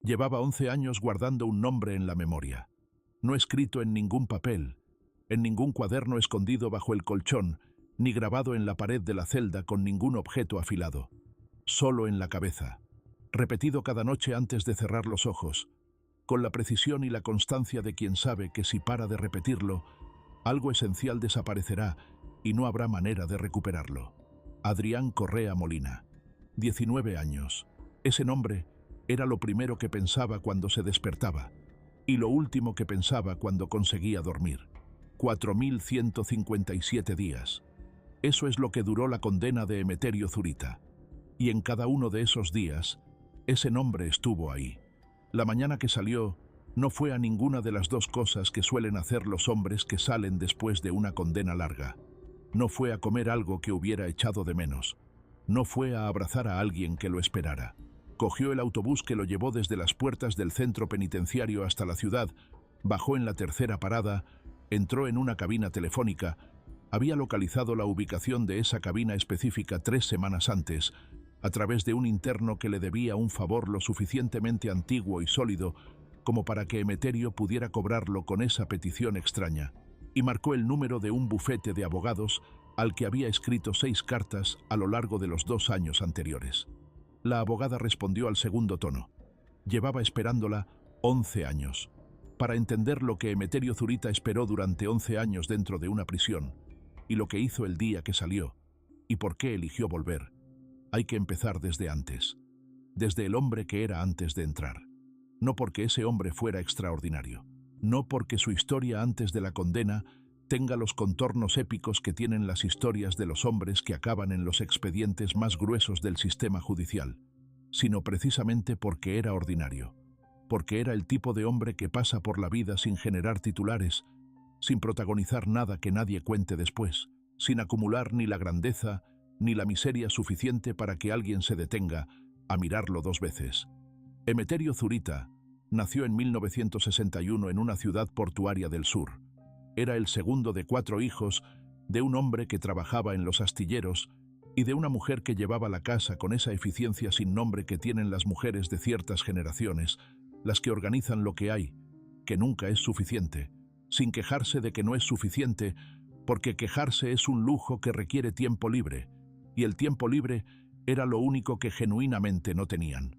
Llevaba 11 años guardando un nombre en la memoria, no escrito en ningún papel, en ningún cuaderno escondido bajo el colchón, ni grabado en la pared de la celda con ningún objeto afilado. Solo en la cabeza, repetido cada noche antes de cerrar los ojos, con la precisión y la constancia de quien sabe que si para de repetirlo, algo esencial desaparecerá y no habrá manera de recuperarlo. Adrián Correa Molina, 19 años. Ese nombre era lo primero que pensaba cuando se despertaba y lo último que pensaba cuando conseguía dormir. 4.157 días. Eso es lo que duró la condena de Emeterio Zurita. Y en cada uno de esos días, ese nombre estuvo ahí. La mañana que salió no fue a ninguna de las dos cosas que suelen hacer los hombres que salen después de una condena larga. No fue a comer algo que hubiera echado de menos. No fue a abrazar a alguien que lo esperara. Cogió el autobús que lo llevó desde las puertas del centro penitenciario hasta la ciudad, bajó en la tercera parada, entró en una cabina telefónica. Había localizado la ubicación de esa cabina específica 3 semanas antes, a través de un interno que le debía un favor lo suficientemente antiguo y sólido como para que Emeterio pudiera cobrarlo con esa petición extraña, y marcó el número de un bufete de abogados al que había escrito 6 cartas a lo largo de los 2 años anteriores. La abogada respondió al segundo tono. Llevaba esperándola 11 años. Para entender lo que Emeterio Zurita esperó durante 11 años dentro de una prisión, y lo que hizo el día que salió, y por qué eligió volver, hay que empezar desde antes, desde el hombre que era antes de entrar. No porque ese hombre fuera extraordinario, no porque su historia antes de la condena tenga los contornos épicos que tienen las historias de los hombres que acaban en los expedientes más gruesos del sistema judicial, sino precisamente porque era ordinario, porque era el tipo de hombre que pasa por la vida sin generar titulares, sin protagonizar nada que nadie cuente después, sin acumular ni la grandeza ni la miseria suficiente para que alguien se detenga a mirarlo 2 veces. Emeterio Zurita nació en 1961 en una ciudad portuaria del sur. Era el segundo de 4 hijos de un hombre que trabajaba en los astilleros y de una mujer que llevaba la casa con esa eficiencia sin nombre que tienen las mujeres de ciertas generaciones, las que organizan lo que hay, que nunca es suficiente, sin quejarse de que no es suficiente, porque quejarse es un lujo que requiere tiempo libre, y el tiempo libre era lo único que genuinamente no tenían.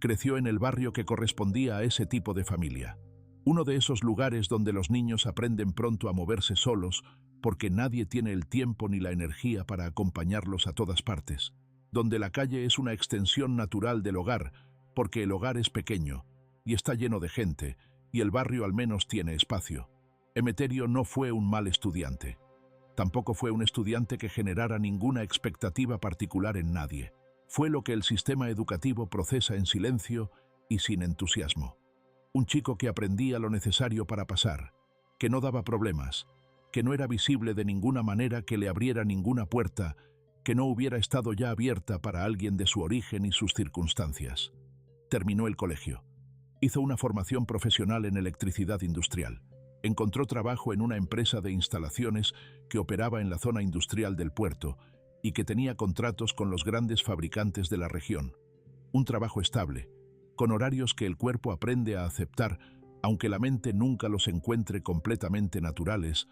Creció en el barrio que correspondía a ese tipo de familia. Uno de esos lugares donde los niños aprenden pronto a moverse solos porque nadie tiene el tiempo ni la energía para acompañarlos a todas partes. Donde la calle es una extensión natural del hogar porque el hogar es pequeño y está lleno de gente y el barrio al menos tiene espacio. Emeterio no fue un mal estudiante. Tampoco fue un estudiante que generara ninguna expectativa particular en nadie. Fue lo que el sistema educativo procesa en silencio y sin entusiasmo. Un chico que aprendía lo necesario para pasar, que no daba problemas, que no era visible de ninguna manera que le abriera ninguna puerta, que no hubiera estado ya abierta para alguien de su origen y sus circunstancias. Terminó el colegio. Hizo una formación profesional en electricidad industrial. Encontró trabajo en una empresa de instalaciones que operaba en la zona industrial del puerto y que tenía contratos con los grandes fabricantes de la región. Un trabajo estable, con horarios que el cuerpo aprende a aceptar, aunque la mente nunca los encuentre completamente naturales,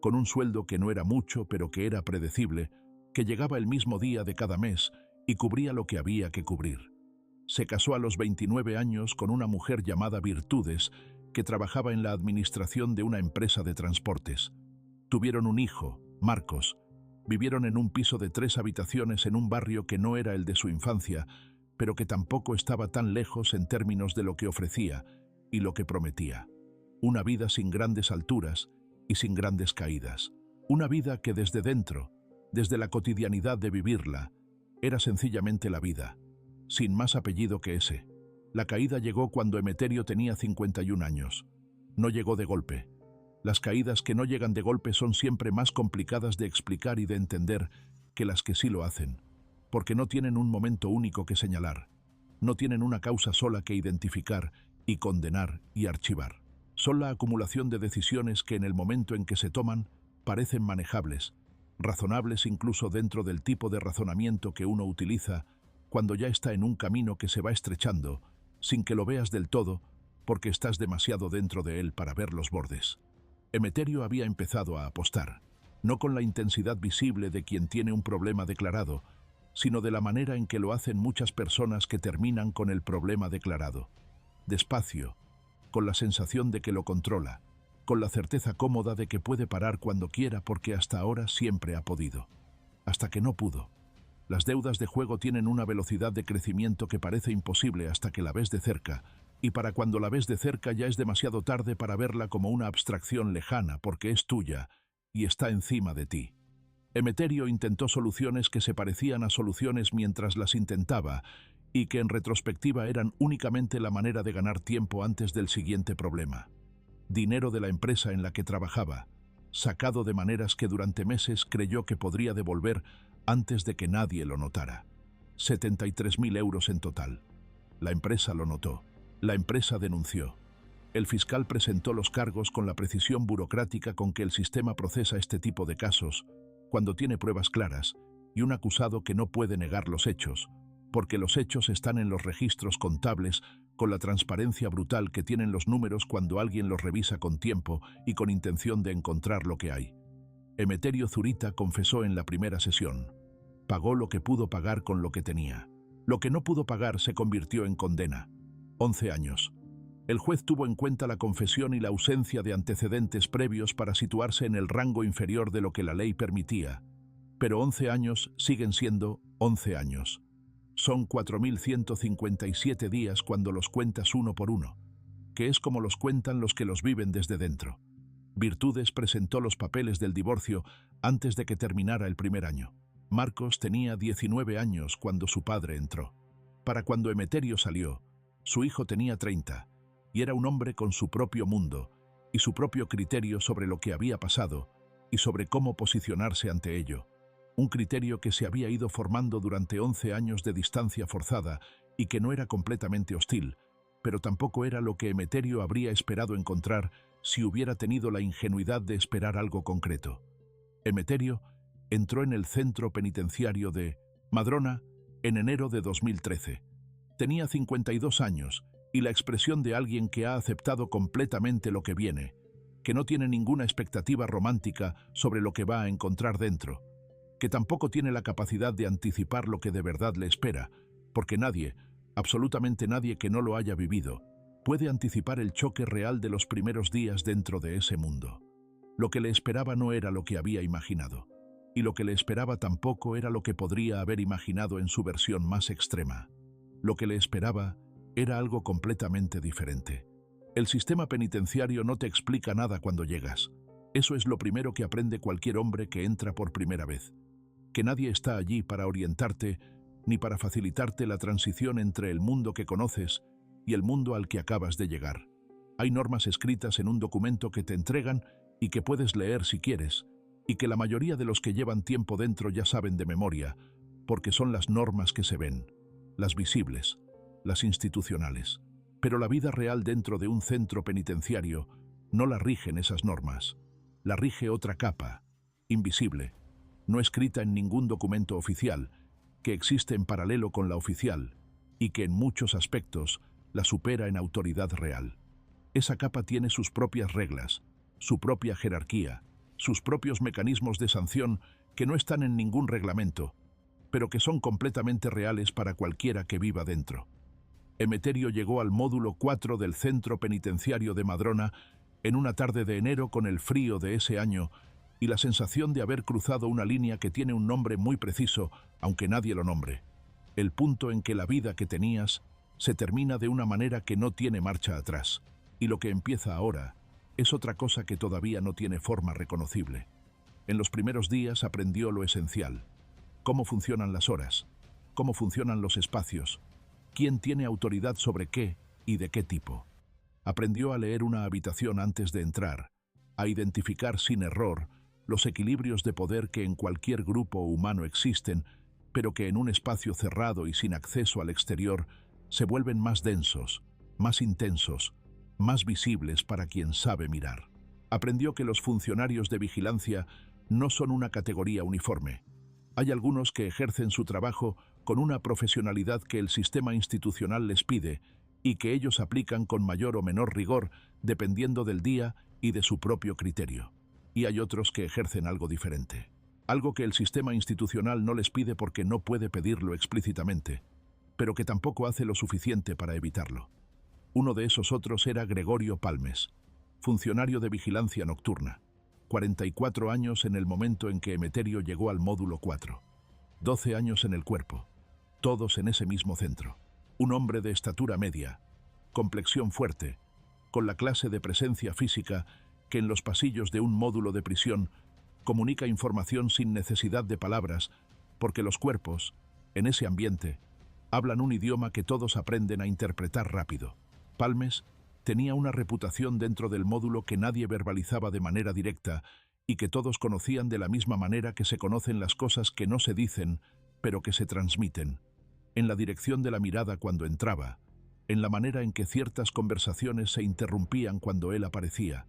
con un sueldo que no era mucho pero que era predecible, que llegaba el mismo día de cada mes y cubría lo que había que cubrir. Se casó a los 29 años con una mujer llamada Virtudes, que trabajaba en la administración de una empresa de transportes. Tuvieron un hijo, Marcos. Vivieron en un piso de 3 habitaciones en un barrio que no era el de su infancia, pero que tampoco estaba tan lejos en términos de lo que ofrecía y lo que prometía. Una vida sin grandes alturas y sin grandes caídas. Una vida que desde dentro, desde la cotidianidad de vivirla, era sencillamente la vida, sin más apellido que ese. La caída llegó cuando Emeterio tenía 51 años. No llegó de golpe. Las caídas que no llegan de golpe son siempre más complicadas de explicar y de entender que las que sí lo hacen, porque no tienen un momento único que señalar, no tienen una causa sola que identificar y condenar y archivar. Son la acumulación de decisiones que en el momento en que se toman parecen manejables, razonables incluso dentro del tipo de razonamiento que uno utiliza cuando ya está en un camino que se va estrechando sin que lo veas del todo, porque estás demasiado dentro de él para ver los bordes. Emeterio había empezado a apostar, no con la intensidad visible de quien tiene un problema declarado, sino de la manera en que lo hacen muchas personas que terminan con el problema declarado. Despacio, con la sensación de que lo controla, con la certeza cómoda de que puede parar cuando quiera porque hasta ahora siempre ha podido. Hasta que no pudo. Las deudas de juego tienen una velocidad de crecimiento que parece imposible hasta que la ves de cerca, y para cuando la ves de cerca ya es demasiado tarde para verla como una abstracción lejana porque es tuya y está encima de ti. Emeterio intentó soluciones que se parecían a soluciones mientras las intentaba y que en retrospectiva eran únicamente la manera de ganar tiempo antes del siguiente problema. Dinero de la empresa en la que trabajaba, sacado de maneras que durante meses creyó que podría devolver antes de que nadie lo notara. 73.000 euros en total. La empresa lo notó. La empresa denunció. El fiscal presentó los cargos con la precisión burocrática con que el sistema procesa este tipo de casos, cuando tiene pruebas claras, y un acusado que no puede negar los hechos, porque los hechos están en los registros contables con la transparencia brutal que tienen los números cuando alguien los revisa con tiempo y con intención de encontrar lo que hay. Emeterio Zurita confesó en la primera sesión. Pagó lo que pudo pagar con lo que tenía. Lo que no pudo pagar se convirtió en condena. 11 años. El juez tuvo en cuenta la confesión y la ausencia de antecedentes previos para situarse en el rango inferior de lo que la ley permitía. Pero 11 años siguen siendo 11 años. Son 4.157 días cuando los cuentas uno por uno, que es como los cuentan los que los viven desde dentro. Virtudes presentó los papeles del divorcio antes de que terminara el primer año. Marcos tenía 19 años cuando su padre entró. Para cuando Emeterio salió, su hijo tenía 30, y era un hombre con su propio mundo y su propio criterio sobre lo que había pasado y sobre cómo posicionarse ante ello. Un criterio que se había ido formando durante 11 años de distancia forzada y que no era completamente hostil, pero tampoco era lo que Emeterio habría esperado encontrar si hubiera tenido la ingenuidad de esperar algo concreto. Emeterio entró en el centro penitenciario de Madrona en enero de 2013. Tenía 52 años y la expresión de alguien que ha aceptado completamente lo que viene, que no tiene ninguna expectativa romántica sobre lo que va a encontrar dentro, que tampoco tiene la capacidad de anticipar lo que de verdad le espera, porque nadie, absolutamente nadie que no lo haya vivido, puede anticipar el choque real de los primeros días dentro de ese mundo. Lo que le esperaba no era lo que había imaginado, y lo que le esperaba tampoco era lo que podría haber imaginado en su versión más extrema. Lo que le esperaba era algo completamente diferente. El sistema penitenciario no te explica nada cuando llegas. Eso es lo primero que aprende cualquier hombre que entra por primera vez. Que nadie está allí para orientarte ni para facilitarte la transición entre el mundo que conoces y el mundo al que acabas de llegar. Hay normas escritas en un documento que te entregan y que puedes leer si quieres, y que la mayoría de los que llevan tiempo dentro ya saben de memoria, porque son las normas que se ven, las visibles, las institucionales. Pero la vida real dentro de un centro penitenciario no la rigen esas normas. La rige otra capa, invisible, no escrita en ningún documento oficial, que existe en paralelo con la oficial y que en muchos aspectos la supera en autoridad real. Esa capa tiene sus propias reglas, su propia jerarquía, sus propios mecanismos de sanción que no están en ningún reglamento, pero que son completamente reales para cualquiera que viva dentro. Emeterio llegó al módulo 4 del centro penitenciario de Madrona en una tarde de enero con el frío de ese año y la sensación de haber cruzado una línea que tiene un nombre muy preciso, aunque nadie lo nombre. El punto en que la vida que tenías se termina de una manera que no tiene marcha atrás, y lo que empieza ahora es otra cosa que todavía no tiene forma reconocible. En los primeros días aprendió lo esencial: cómo funcionan las horas, cómo funcionan los espacios, quién tiene autoridad sobre qué y de qué tipo. Aprendió a leer una habitación antes de entrar, a identificar sin error los equilibrios de poder que en cualquier grupo humano existen, pero que en un espacio cerrado y sin acceso al exterior se vuelven más densos, más intensos, más visibles para quien sabe mirar. Aprendió que los funcionarios de vigilancia no son una categoría uniforme. Hay algunos que ejercen su trabajo con una profesionalidad que el sistema institucional les pide y que ellos aplican con mayor o menor rigor dependiendo del día y de su propio criterio. Y hay otros que ejercen algo diferente. Algo que el sistema institucional no les pide porque no puede pedirlo explícitamente, pero que tampoco hace lo suficiente para evitarlo. Uno de esos otros era Gregorio Palmes, funcionario de vigilancia nocturna, 44 años en el momento en que Emeterio llegó al módulo 4, 12 años en el cuerpo, todos en ese mismo centro. Un hombre de estatura media, complexión fuerte, con la clase de presencia física que en los pasillos de un módulo de prisión comunica información sin necesidad de palabras, porque los cuerpos, en ese ambiente, hablan un idioma que todos aprenden a interpretar rápido. Palmes tenía una reputación dentro del módulo que nadie verbalizaba de manera directa y que todos conocían de la misma manera que se conocen las cosas que no se dicen, pero que se transmiten. En la dirección de la mirada cuando entraba, en la manera en que ciertas conversaciones se interrumpían cuando él aparecía,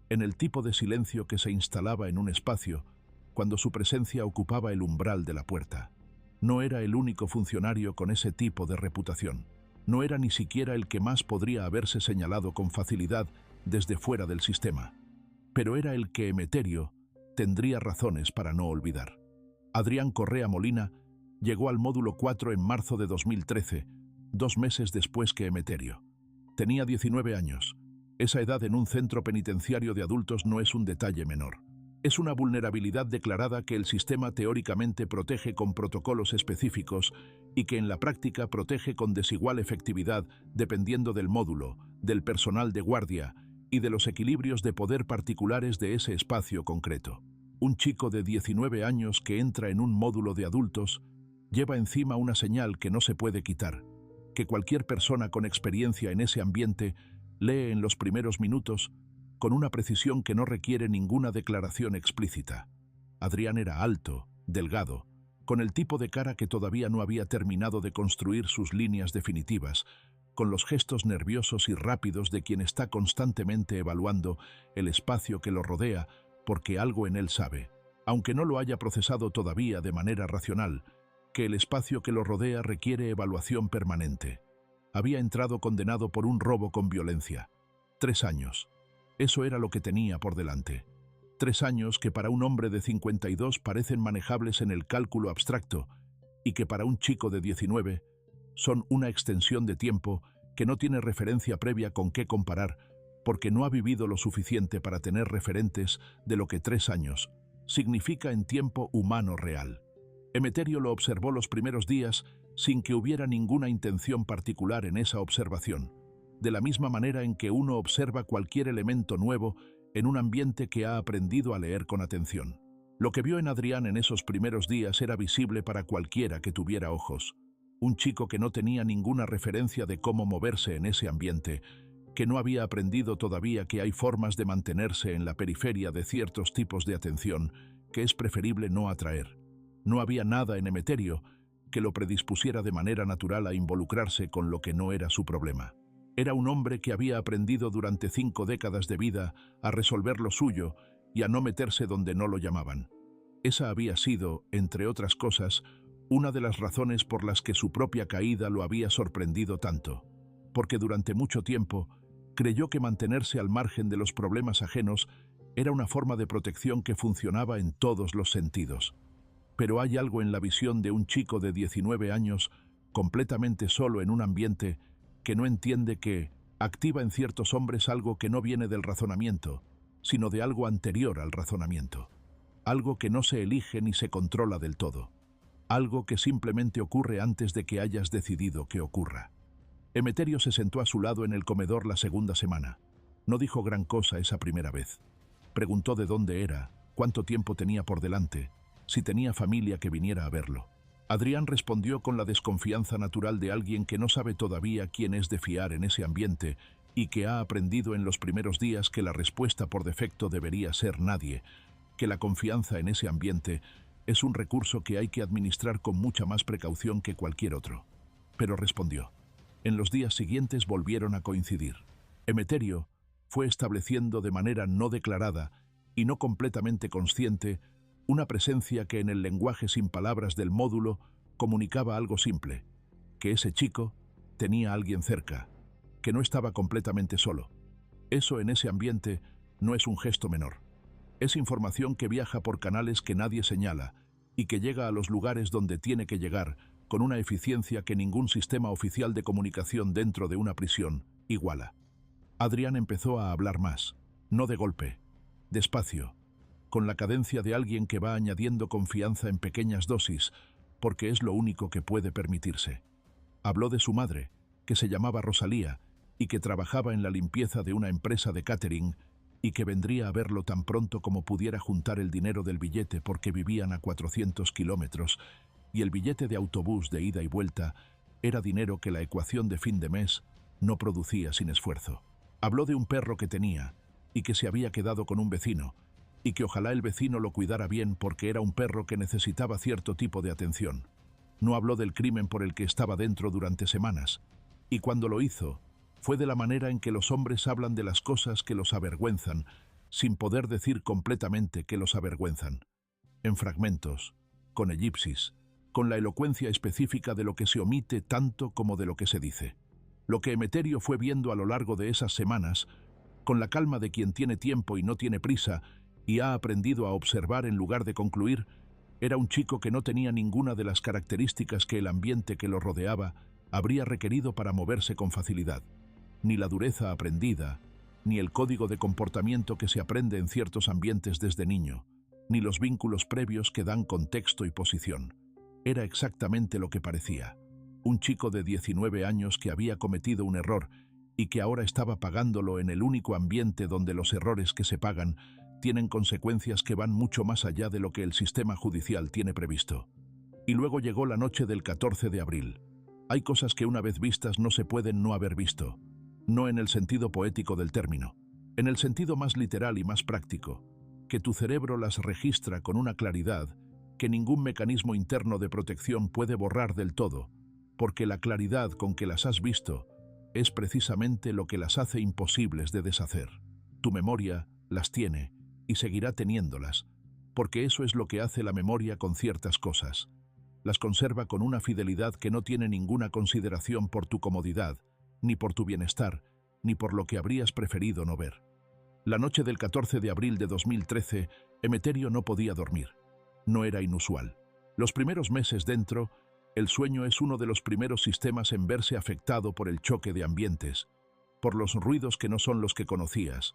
en el tipo de silencio que se instalaba en un espacio cuando su presencia ocupaba el umbral de la puerta. No era el único funcionario con ese tipo de reputación. No era ni siquiera el que más podría haberse señalado con facilidad desde fuera del sistema. Pero era el que Emeterio tendría razones para no olvidar. Adrián Correa Molina llegó al módulo 4 en marzo de 2013, 2 meses después que Emeterio. Tenía 19 años. Esa edad en un centro penitenciario de adultos no es un detalle menor. Es una vulnerabilidad declarada que el sistema teóricamente protege con protocolos específicos y que en la práctica protege con desigual efectividad dependiendo del módulo, del personal de guardia y de los equilibrios de poder particulares de ese espacio concreto. Un chico de 19 años que entra en un módulo de adultos lleva encima una señal que no se puede quitar, que cualquier persona con experiencia en ese ambiente lee en los primeros minutos con una precisión que no requiere ninguna declaración explícita. Adrián era alto, delgado, con el tipo de cara que todavía no había terminado de construir sus líneas definitivas, con los gestos nerviosos y rápidos de quien está constantemente evaluando el espacio que lo rodea porque algo en él sabe, aunque no lo haya procesado todavía de manera racional, que el espacio que lo rodea requiere evaluación permanente. Había entrado condenado por un robo con violencia. 3 años. Eso era lo que tenía por delante. 3 años que para un hombre de 52 parecen manejables en el cálculo abstracto y que para un chico de 19 son una extensión de tiempo que no tiene referencia previa con qué comparar, porque no ha vivido lo suficiente para tener referentes de lo que 3 años significa en tiempo humano real. Emeterio lo observó los primeros días sin que hubiera ninguna intención particular en esa observación, de la misma manera en que uno observa cualquier elemento nuevo en un ambiente que ha aprendido a leer con atención. Lo que vio en Adrián en esos primeros días era visible para cualquiera que tuviera ojos. Un chico que no tenía ninguna referencia de cómo moverse en ese ambiente, que no había aprendido todavía que hay formas de mantenerse en la periferia de ciertos tipos de atención que es preferible no atraer. No había nada en Emeterio que lo predispusiera de manera natural a involucrarse con lo que no era su problema. Era un hombre que había aprendido durante 5 décadas de vida a resolver lo suyo y a no meterse donde no lo llamaban. Esa había sido, entre otras cosas, una de las razones por las que su propia caída lo había sorprendido tanto, porque durante mucho tiempo creyó que mantenerse al margen de los problemas ajenos era una forma de protección que funcionaba en todos los sentidos. Pero hay algo en la visión de un chico de 19 años, completamente solo en un ambiente, que no entiende que activa en ciertos hombres algo que no viene del razonamiento, sino de algo anterior al razonamiento. Algo que no se elige ni se controla del todo. Algo que simplemente ocurre antes de que hayas decidido que ocurra. Emeterio se sentó a su lado en el comedor la segunda semana. No dijo gran cosa esa primera vez. Preguntó de dónde era, cuánto tiempo tenía por delante, si tenía familia que viniera a verlo. Adrián respondió con la desconfianza natural de alguien que no sabe todavía quién es de fiar en ese ambiente y que ha aprendido en los primeros días que la respuesta por defecto debería ser nadie, que la confianza en ese ambiente es un recurso que hay que administrar con mucha más precaución que cualquier otro. Pero respondió. En los días siguientes volvieron a coincidir. Emeterio fue estableciendo de manera no declarada y no completamente consciente una presencia que en el lenguaje sin palabras del módulo comunicaba algo simple, que ese chico tenía a alguien cerca, que no estaba completamente solo. Eso en ese ambiente no es un gesto menor. Es información que viaja por canales que nadie señala y que llega a los lugares donde tiene que llegar con una eficiencia que ningún sistema oficial de comunicación dentro de una prisión iguala. Adrián empezó a hablar más, no de golpe, despacio, con la cadencia de alguien que va añadiendo confianza en pequeñas dosis, porque es lo único que puede permitirse. Habló de su madre, que se llamaba Rosalía y que trabajaba en la limpieza de una empresa de catering y que vendría a verlo tan pronto como pudiera juntar el dinero del billete porque vivían a 400 kilómetros y el billete de autobús de ida y vuelta era dinero que la ecuación de fin de mes no producía sin esfuerzo. Habló de un perro que tenía y que se había quedado con un vecino y que ojalá el vecino lo cuidara bien porque era un perro que necesitaba cierto tipo de atención. No habló del crimen por el que estaba dentro durante semanas y cuando lo hizo, fue de la manera en que los hombres hablan de las cosas que los avergüenzan, sin poder decir completamente que los avergüenzan. En fragmentos, con elipsis, con la elocuencia específica de lo que se omite tanto como de lo que se dice. Lo que Emeterio fue viendo a lo largo de esas semanas, con la calma de quien tiene tiempo y no tiene prisa, y ha aprendido a observar en lugar de concluir, era un chico que no tenía ninguna de las características que el ambiente que lo rodeaba habría requerido para moverse con facilidad. Ni la dureza aprendida, ni el código de comportamiento que se aprende en ciertos ambientes desde niño, ni los vínculos previos que dan contexto y posición. Era exactamente lo que parecía. Un chico de 19 años que había cometido un error y que ahora estaba pagándolo en el único ambiente donde los errores que se pagan tienen consecuencias que van mucho más allá de lo que el sistema judicial tiene previsto. Y luego llegó la noche del 14 de abril. Hay cosas que una vez vistas no se pueden no haber visto. No en el sentido poético del término, en el sentido más literal y más práctico, que tu cerebro las registra con una claridad que ningún mecanismo interno de protección puede borrar del todo, porque la claridad con que las has visto es precisamente lo que las hace imposibles de deshacer. Tu memoria las tiene y seguirá teniéndolas, porque eso es lo que hace la memoria con ciertas cosas. Las conserva con una fidelidad que no tiene ninguna consideración por tu comodidad, ni por tu bienestar, ni por lo que habrías preferido no ver. La noche del 14 de abril de 2013, Emeterio no podía dormir. No era inusual. Los primeros meses dentro, el sueño es uno de los primeros sistemas en verse afectado por el choque de ambientes, por los ruidos que no son los que conocías,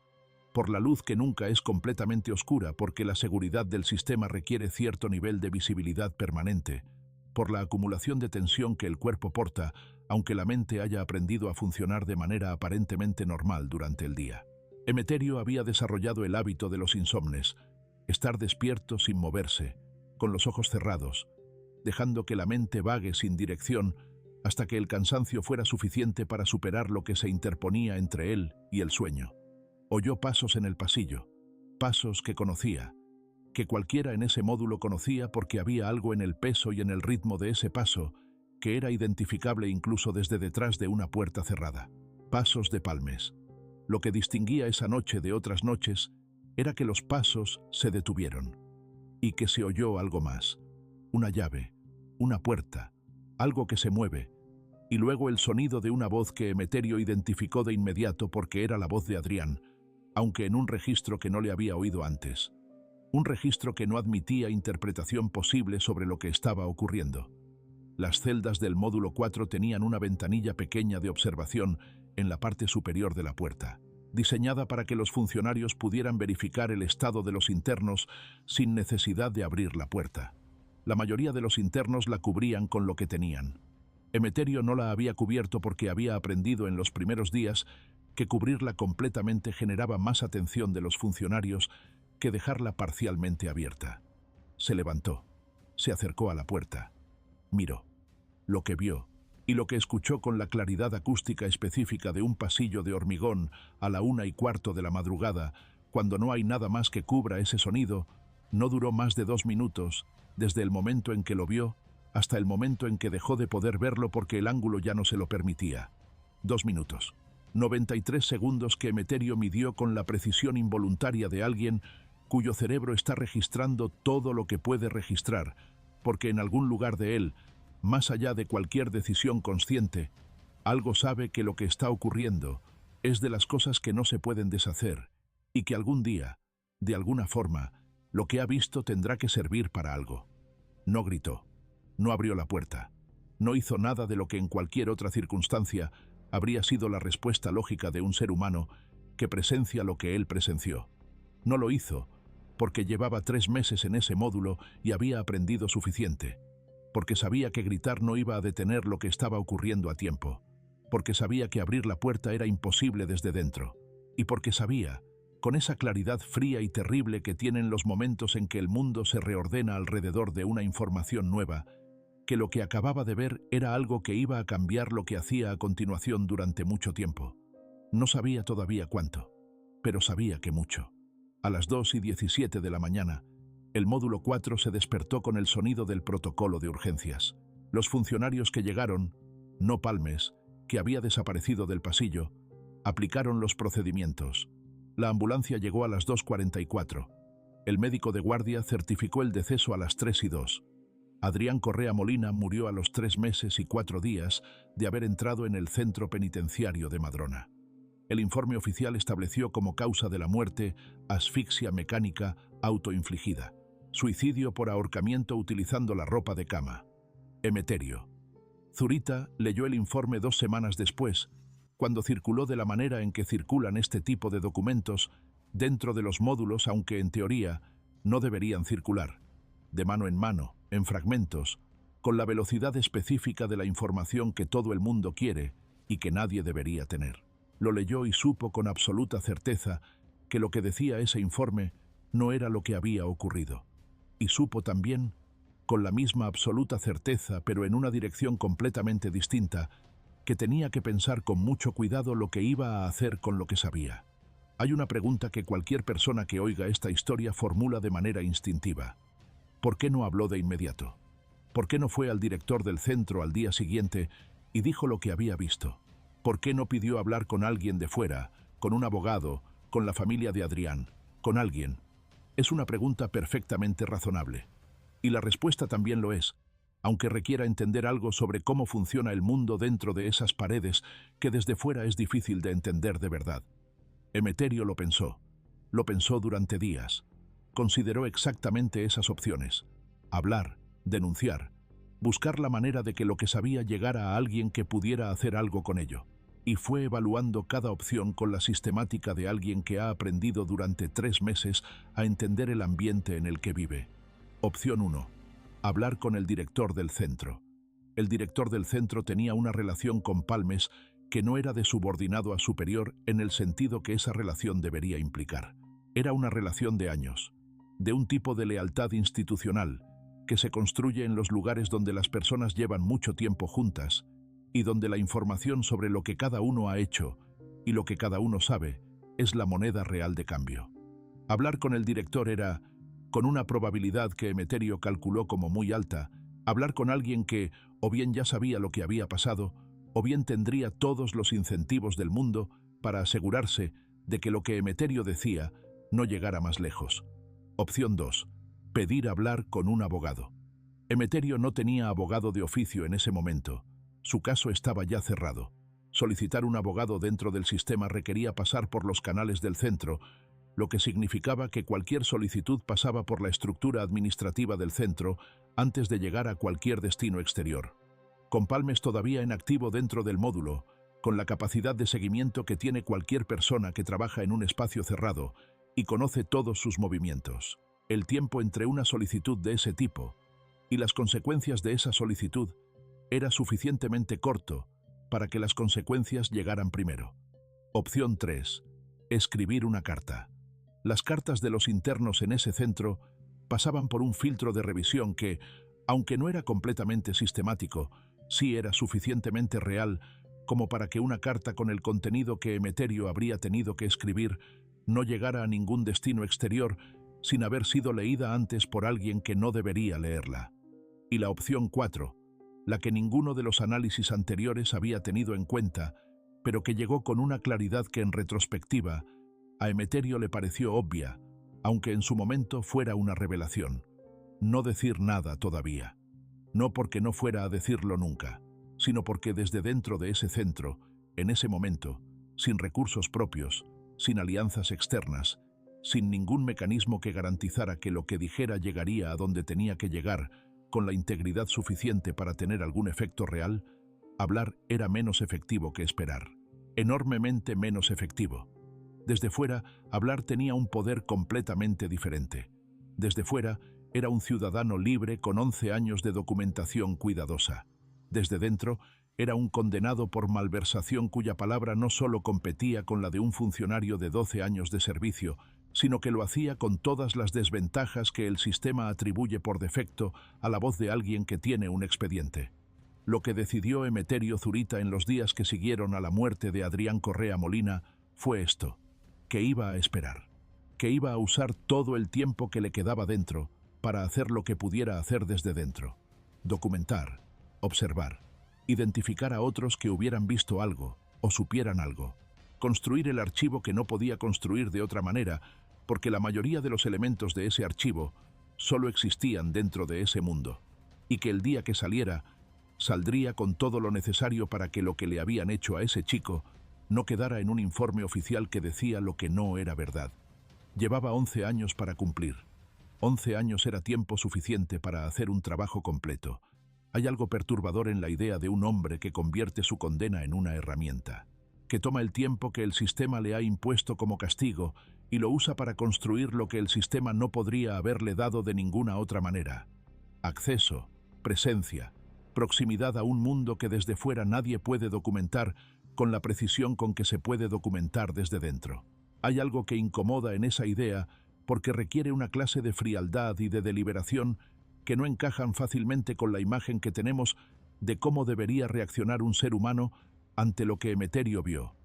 por la luz que nunca es completamente oscura porque la seguridad del sistema requiere cierto nivel de visibilidad permanente, por la acumulación de tensión que el cuerpo porta, aunque la mente haya aprendido a funcionar de manera aparentemente normal durante el día. Emeterio había desarrollado el hábito de los insomnes, estar despierto sin moverse, con los ojos cerrados, dejando que la mente vague sin dirección hasta que el cansancio fuera suficiente para superar lo que se interponía entre él y el sueño. Oyó pasos en el pasillo, pasos que conocía, que cualquiera en ese módulo conocía porque había algo en el peso y en el ritmo de ese paso que era identificable incluso desde detrás de una puerta cerrada. Pasos de palmes. Lo que distinguía esa noche de otras noches era que los pasos se detuvieron y que se oyó algo más. Una llave, una puerta, algo que se mueve, y luego el sonido de una voz que Emeterio identificó de inmediato porque era la voz de Adrián, aunque en un registro que no le había oído antes. Un registro que no admitía interpretación posible sobre lo que estaba ocurriendo. Las celdas del módulo 4 tenían una ventanilla pequeña de observación en la parte superior de la puerta, diseñada para que los funcionarios pudieran verificar el estado de los internos sin necesidad de abrir la puerta. La mayoría de los internos la cubrían con lo que tenían. Emeterio no la había cubierto porque había aprendido en los primeros días que cubrirla completamente generaba más atención de los funcionarios que dejarla parcialmente abierta. Se levantó, se acercó a la puerta, miró. Lo que vio y lo que escuchó con la claridad acústica específica de un pasillo de hormigón a la 1:15 de la madrugada, cuando no hay nada más que cubra ese sonido, no duró más de 2 minutos, desde el momento en que lo vio hasta el momento en que dejó de poder verlo porque el ángulo ya no se lo permitía. 2 minutos. 93 segundos que Emeterio midió con la precisión involuntaria de alguien cuyo cerebro está registrando todo lo que puede registrar, porque en algún lugar de él, más allá de cualquier decisión consciente, Algo sabe que lo que está ocurriendo es de las cosas que no se pueden deshacer y que algún día, de alguna forma, lo que ha visto tendrá que servir para algo. No gritó, no abrió la puerta, no hizo nada de lo que en cualquier otra circunstancia habría sido la respuesta lógica de un ser humano que presencia lo que él presenció. No lo hizo porque llevaba 3 meses en ese módulo y había aprendido suficiente, porque sabía que gritar no iba a detener lo que estaba ocurriendo a tiempo, porque sabía que abrir la puerta era imposible desde dentro, y porque sabía, con esa claridad fría y terrible que tienen los momentos en que el mundo se reordena alrededor de una información nueva, que lo que acababa de ver era algo que iba a cambiar lo que hacía a continuación durante mucho tiempo. No sabía todavía cuánto, pero sabía que mucho. A las 2:17 de la mañana, el módulo 4 se despertó con el sonido del protocolo de urgencias. Los funcionarios que llegaron, no Palmes, que había desaparecido del pasillo, aplicaron los procedimientos. La ambulancia llegó a las 2:44. El médico de guardia certificó el deceso a las 3:02. Adrián Correa Molina murió a los 3 meses y 4 días de haber entrado en el centro penitenciario de Madrona. El informe oficial estableció como causa de la muerte asfixia mecánica autoinfligida, suicidio por ahorcamiento utilizando la ropa de cama. Emeterio. Zurita leyó el informe 2 semanas después, cuando circuló de la manera en que circulan este tipo de documentos dentro de los módulos, aunque en teoría no deberían circular, de mano, en fragmentos, con la velocidad específica de la información que todo el mundo quiere y que nadie debería tener. Lo leyó y supo con absoluta certeza que lo que decía ese informe no era lo que había ocurrido. Y supo también, con la misma absoluta certeza, pero en una dirección completamente distinta, que tenía que pensar con mucho cuidado lo que iba a hacer con lo que sabía. Hay una pregunta que cualquier persona que oiga esta historia formula de manera instintiva. ¿Por qué no habló de inmediato? ¿Por qué no fue al director del centro al día siguiente y dijo lo que había visto? ¿Por qué no pidió hablar con alguien de fuera, con un abogado, con la familia de Adrián, con alguien? Es una pregunta perfectamente razonable. Y la respuesta también lo es, aunque requiera entender algo sobre cómo funciona el mundo dentro de esas paredes que desde fuera es difícil de entender de verdad. Emeterio lo pensó durante días. Consideró exactamente esas opciones: hablar, denunciar, buscar la manera de que lo que sabía llegara a alguien que pudiera hacer algo con ello. Y fue evaluando cada opción con la sistemática de alguien que ha aprendido durante 3 meses a entender el ambiente en el que vive. Opción 1. Hablar con el director del centro. El director del centro tenía una relación con Palmes que no era de subordinado a superior en el sentido que esa relación debería implicar. Era una relación de años, de un tipo de lealtad institucional que se construye en los lugares donde las personas llevan mucho tiempo juntas y donde la información sobre lo que cada uno ha hecho y lo que cada uno sabe es la moneda real de cambio. Hablar con el director era, con una probabilidad que Emeterio calculó como muy alta, hablar con alguien que o bien ya sabía lo que había pasado, o bien tendría todos los incentivos del mundo para asegurarse de que lo que Emeterio decía no llegara más lejos. Opción 2. Pedir hablar con un abogado. Emeterio no tenía abogado de oficio en ese momento. Su caso estaba ya cerrado. Solicitar un abogado dentro del sistema requería pasar por los canales del centro, lo que significaba que cualquier solicitud pasaba por la estructura administrativa del centro antes de llegar a cualquier destino exterior. Con Palmes todavía en activo dentro del módulo, con la capacidad de seguimiento que tiene cualquier persona que trabaja en un espacio cerrado y conoce todos sus movimientos, el tiempo entre una solicitud de ese tipo y las consecuencias de esa solicitud era suficientemente corto para que las consecuencias llegaran primero. Opción 3. Escribir una carta. Las cartas de los internos en ese centro pasaban por un filtro de revisión que, aunque no era completamente sistemático, sí era suficientemente real como para que una carta con el contenido que Emeterio habría tenido que escribir no llegara a ningún destino exterior sin haber sido leída antes por alguien que no debería leerla. Y la opción 4, la que ninguno de los análisis anteriores había tenido en cuenta, pero que llegó con una claridad que en retrospectiva a Emeterio le pareció obvia, aunque en su momento fuera una revelación: no decir nada todavía. No porque no fuera a decirlo nunca, sino porque desde dentro de ese centro, en ese momento, sin recursos propios, sin alianzas externas, sin ningún mecanismo que garantizara que lo que dijera llegaría a donde tenía que llegar, con la integridad suficiente para tener algún efecto real, hablar era menos efectivo que esperar, enormemente menos efectivo. Desde fuera, hablar tenía un poder completamente diferente. Desde fuera, era un ciudadano libre con 11 años de documentación cuidadosa. Desde dentro, era un condenado por malversación cuya palabra no solo competía con la de un funcionario de 12 años de servicio, sino que lo hacía con todas las desventajas que el sistema atribuye por defecto a la voz de alguien que tiene un expediente. Lo que decidió Emeterio Zurita en los días que siguieron a la muerte de Adrián Correa Molina fue esto: que iba a esperar, que iba a usar todo el tiempo que le quedaba dentro para hacer lo que pudiera hacer desde dentro: documentar, observar, identificar a otros que hubieran visto algo o supieran algo, construir el archivo que no podía construir de otra manera, porque la mayoría de los elementos de ese archivo solo existían dentro de ese mundo, y que el día que saliera, saldría con todo lo necesario para que lo que le habían hecho a ese chico no quedara en un informe oficial que decía lo que no era verdad. Llevaba 11 años para cumplir. 11 años era tiempo suficiente para hacer un trabajo completo. Hay algo perturbador en la idea de un hombre que convierte su condena en una herramienta, que toma el tiempo que el sistema le ha impuesto como castigo y lo usa para construir lo que el sistema no podría haberle dado de ninguna otra manera: acceso, presencia, proximidad a un mundo que desde fuera nadie puede documentar con la precisión con que se puede documentar desde dentro. Hay algo que incomoda en esa idea porque requiere una clase de frialdad y de deliberación que no encajan fácilmente con la imagen que tenemos de cómo debería reaccionar un ser humano ante lo que Emeterio vio.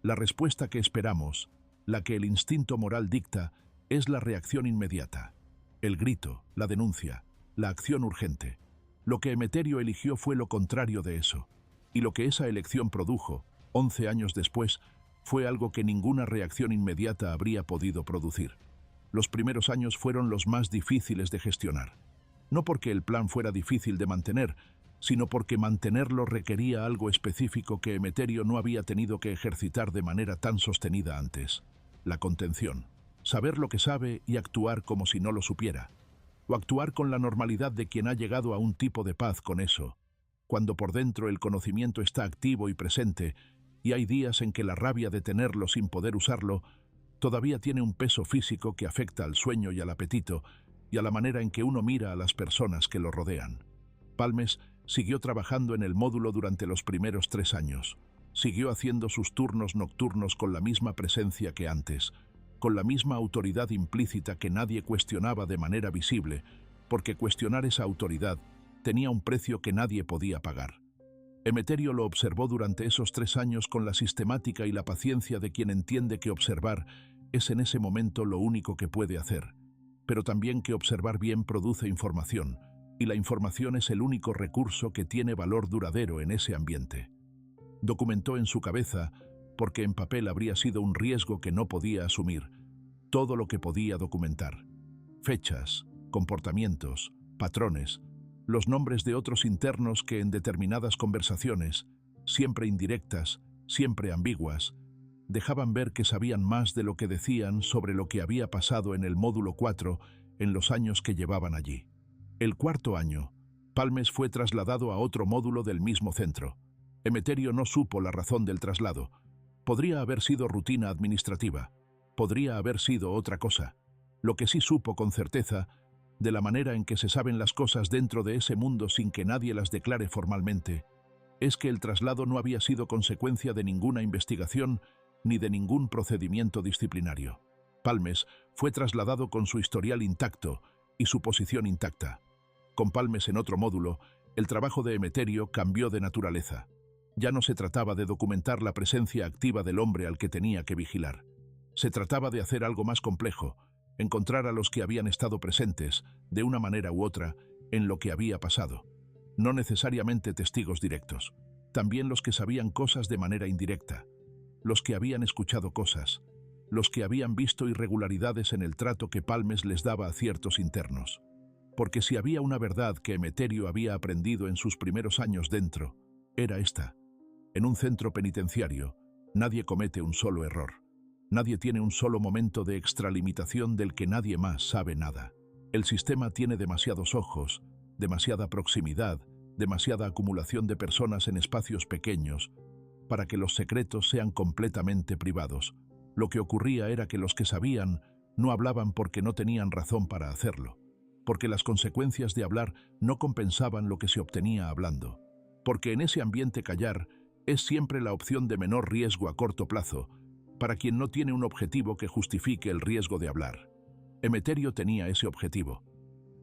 La respuesta que esperamos, la que el instinto moral dicta, es la reacción inmediata. El grito, la denuncia, la acción urgente. Lo que Emeterio eligió fue lo contrario de eso, y lo que esa elección produjo, 11 años después, fue algo que ninguna reacción inmediata habría podido producir. Los primeros años fueron los más difíciles de gestionar. No porque el plan fuera difícil de mantener, sino porque mantenerlo requería algo específico que Emeterio no había tenido que ejercitar de manera tan sostenida antes: la contención. Saber lo que sabe y actuar como si no lo supiera. O actuar con la normalidad de quien ha llegado a un tipo de paz con eso, cuando por dentro el conocimiento está activo y presente, y hay días en que la rabia de tenerlo sin poder usarlo todavía tiene un peso físico que afecta al sueño y al apetito, y a la manera en que uno mira a las personas que lo rodean. Palmes siguió trabajando en el módulo durante los primeros 3 años. Siguió haciendo sus turnos nocturnos con la misma presencia que antes, con la misma autoridad implícita que nadie cuestionaba de manera visible, porque cuestionar esa autoridad tenía un precio que nadie podía pagar. Emeterio lo observó durante esos 3 años con la sistemática y la paciencia de quien entiende que observar es en ese momento lo único que puede hacer, pero también que observar bien produce información, y la información es el único recurso que tiene valor duradero en ese ambiente. Documentó en su cabeza, porque en papel habría sido un riesgo que no podía asumir, todo lo que podía documentar: fechas, comportamientos, patrones, los nombres de otros internos que en determinadas conversaciones, siempre indirectas, siempre ambiguas, dejaban ver que sabían más de lo que decían sobre lo que había pasado en el módulo 4 en los años que llevaban allí. El 4.º año, Palmes fue trasladado a otro módulo del mismo centro. Emeterio no supo la razón del traslado. Podría haber sido rutina administrativa, podría haber sido otra cosa. Lo que sí supo con certeza, de la manera en que se saben las cosas dentro de ese mundo sin que nadie las declare formalmente, es que el traslado no había sido consecuencia de ninguna investigación ni de ningún procedimiento disciplinario. Palmes fue trasladado con su historial intacto y su posición intacta. Con Palmes en otro módulo, el trabajo de Emeterio cambió de naturaleza. Ya no se trataba de documentar la presencia activa del hombre al que tenía que vigilar. Se trataba de hacer algo más complejo: encontrar a los que habían estado presentes, de una manera u otra, en lo que había pasado. No necesariamente testigos directos, también los que sabían cosas de manera indirecta, los que habían escuchado cosas, los que habían visto irregularidades en el trato que Palmes les daba a ciertos internos. Porque si había una verdad que Emeterio había aprendido en sus primeros años dentro, era esta. En un centro penitenciario, nadie comete un solo error. Nadie tiene un solo momento de extralimitación del que nadie más sabe nada. El sistema tiene demasiados ojos, demasiada proximidad, demasiada acumulación de personas en espacios pequeños, para que los secretos sean completamente privados. Lo que ocurría era que los que sabían no hablaban porque no tenían razón para hacerlo, porque las consecuencias de hablar no compensaban lo que se obtenía hablando, porque en ese ambiente callar es siempre la opción de menor riesgo a corto plazo, para quien no tiene un objetivo que justifique el riesgo de hablar. Emeterio tenía ese objetivo,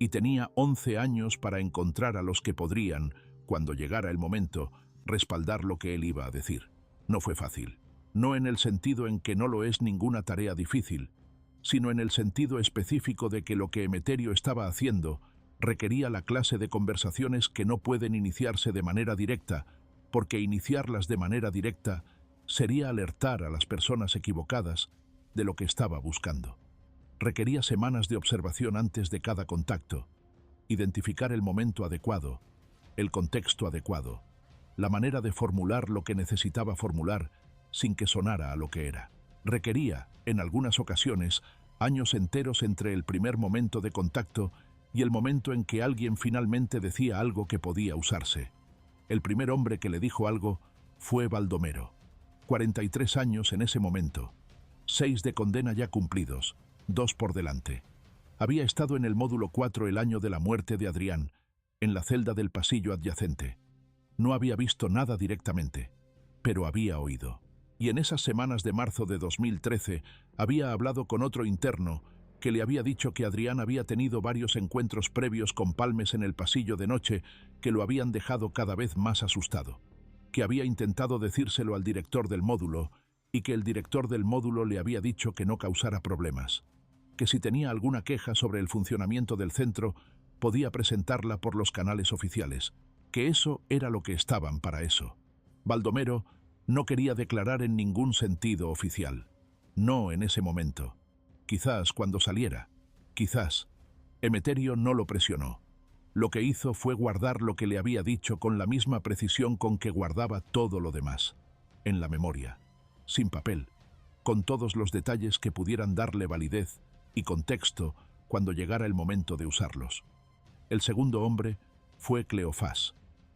y tenía 11 años para encontrar a los que podrían, cuando llegara el momento, respaldar lo que él iba a decir. No fue fácil, no en el sentido en que no lo es ninguna tarea difícil, sino en el sentido específico de que lo que Emeterio estaba haciendo requería la clase de conversaciones que no pueden iniciarse de manera directa, porque iniciarlas de manera directa sería alertar a las personas equivocadas de lo que estaba buscando. Requería semanas de observación antes de cada contacto, identificar el momento adecuado, el contexto adecuado, la manera de formular lo que necesitaba formular sin que sonara a lo que era. Requería, en algunas ocasiones, años enteros entre el primer momento de contacto y el momento en que alguien finalmente decía algo que podía usarse. El primer hombre que le dijo algo fue Baldomero. 43 años en ese momento, 6 de condena ya cumplidos, 2 por delante. Había estado en el módulo 4 el año de la muerte de Adrián, en la celda del pasillo adyacente. No había visto nada directamente, pero había oído. Y en esas semanas de marzo de 2013 había hablado con otro interno que le había dicho que Adrián había tenido varios encuentros previos con Palmes en el pasillo de noche que lo habían dejado cada vez más asustado, que había intentado decírselo al director del módulo y que el director del módulo le había dicho que no causara problemas, que si tenía alguna queja sobre el funcionamiento del centro podía presentarla por los canales oficiales, que eso era lo que estaban para eso. Baldomero no quería declarar en ningún sentido oficial, no en ese momento. Quizás cuando saliera, quizás. Emeterio no lo presionó. Lo que hizo fue guardar lo que le había dicho con la misma precisión con que guardaba todo lo demás, en la memoria, sin papel, con todos los detalles que pudieran darle validez y contexto cuando llegara el momento de usarlos. El segundo hombre fue Cleofás,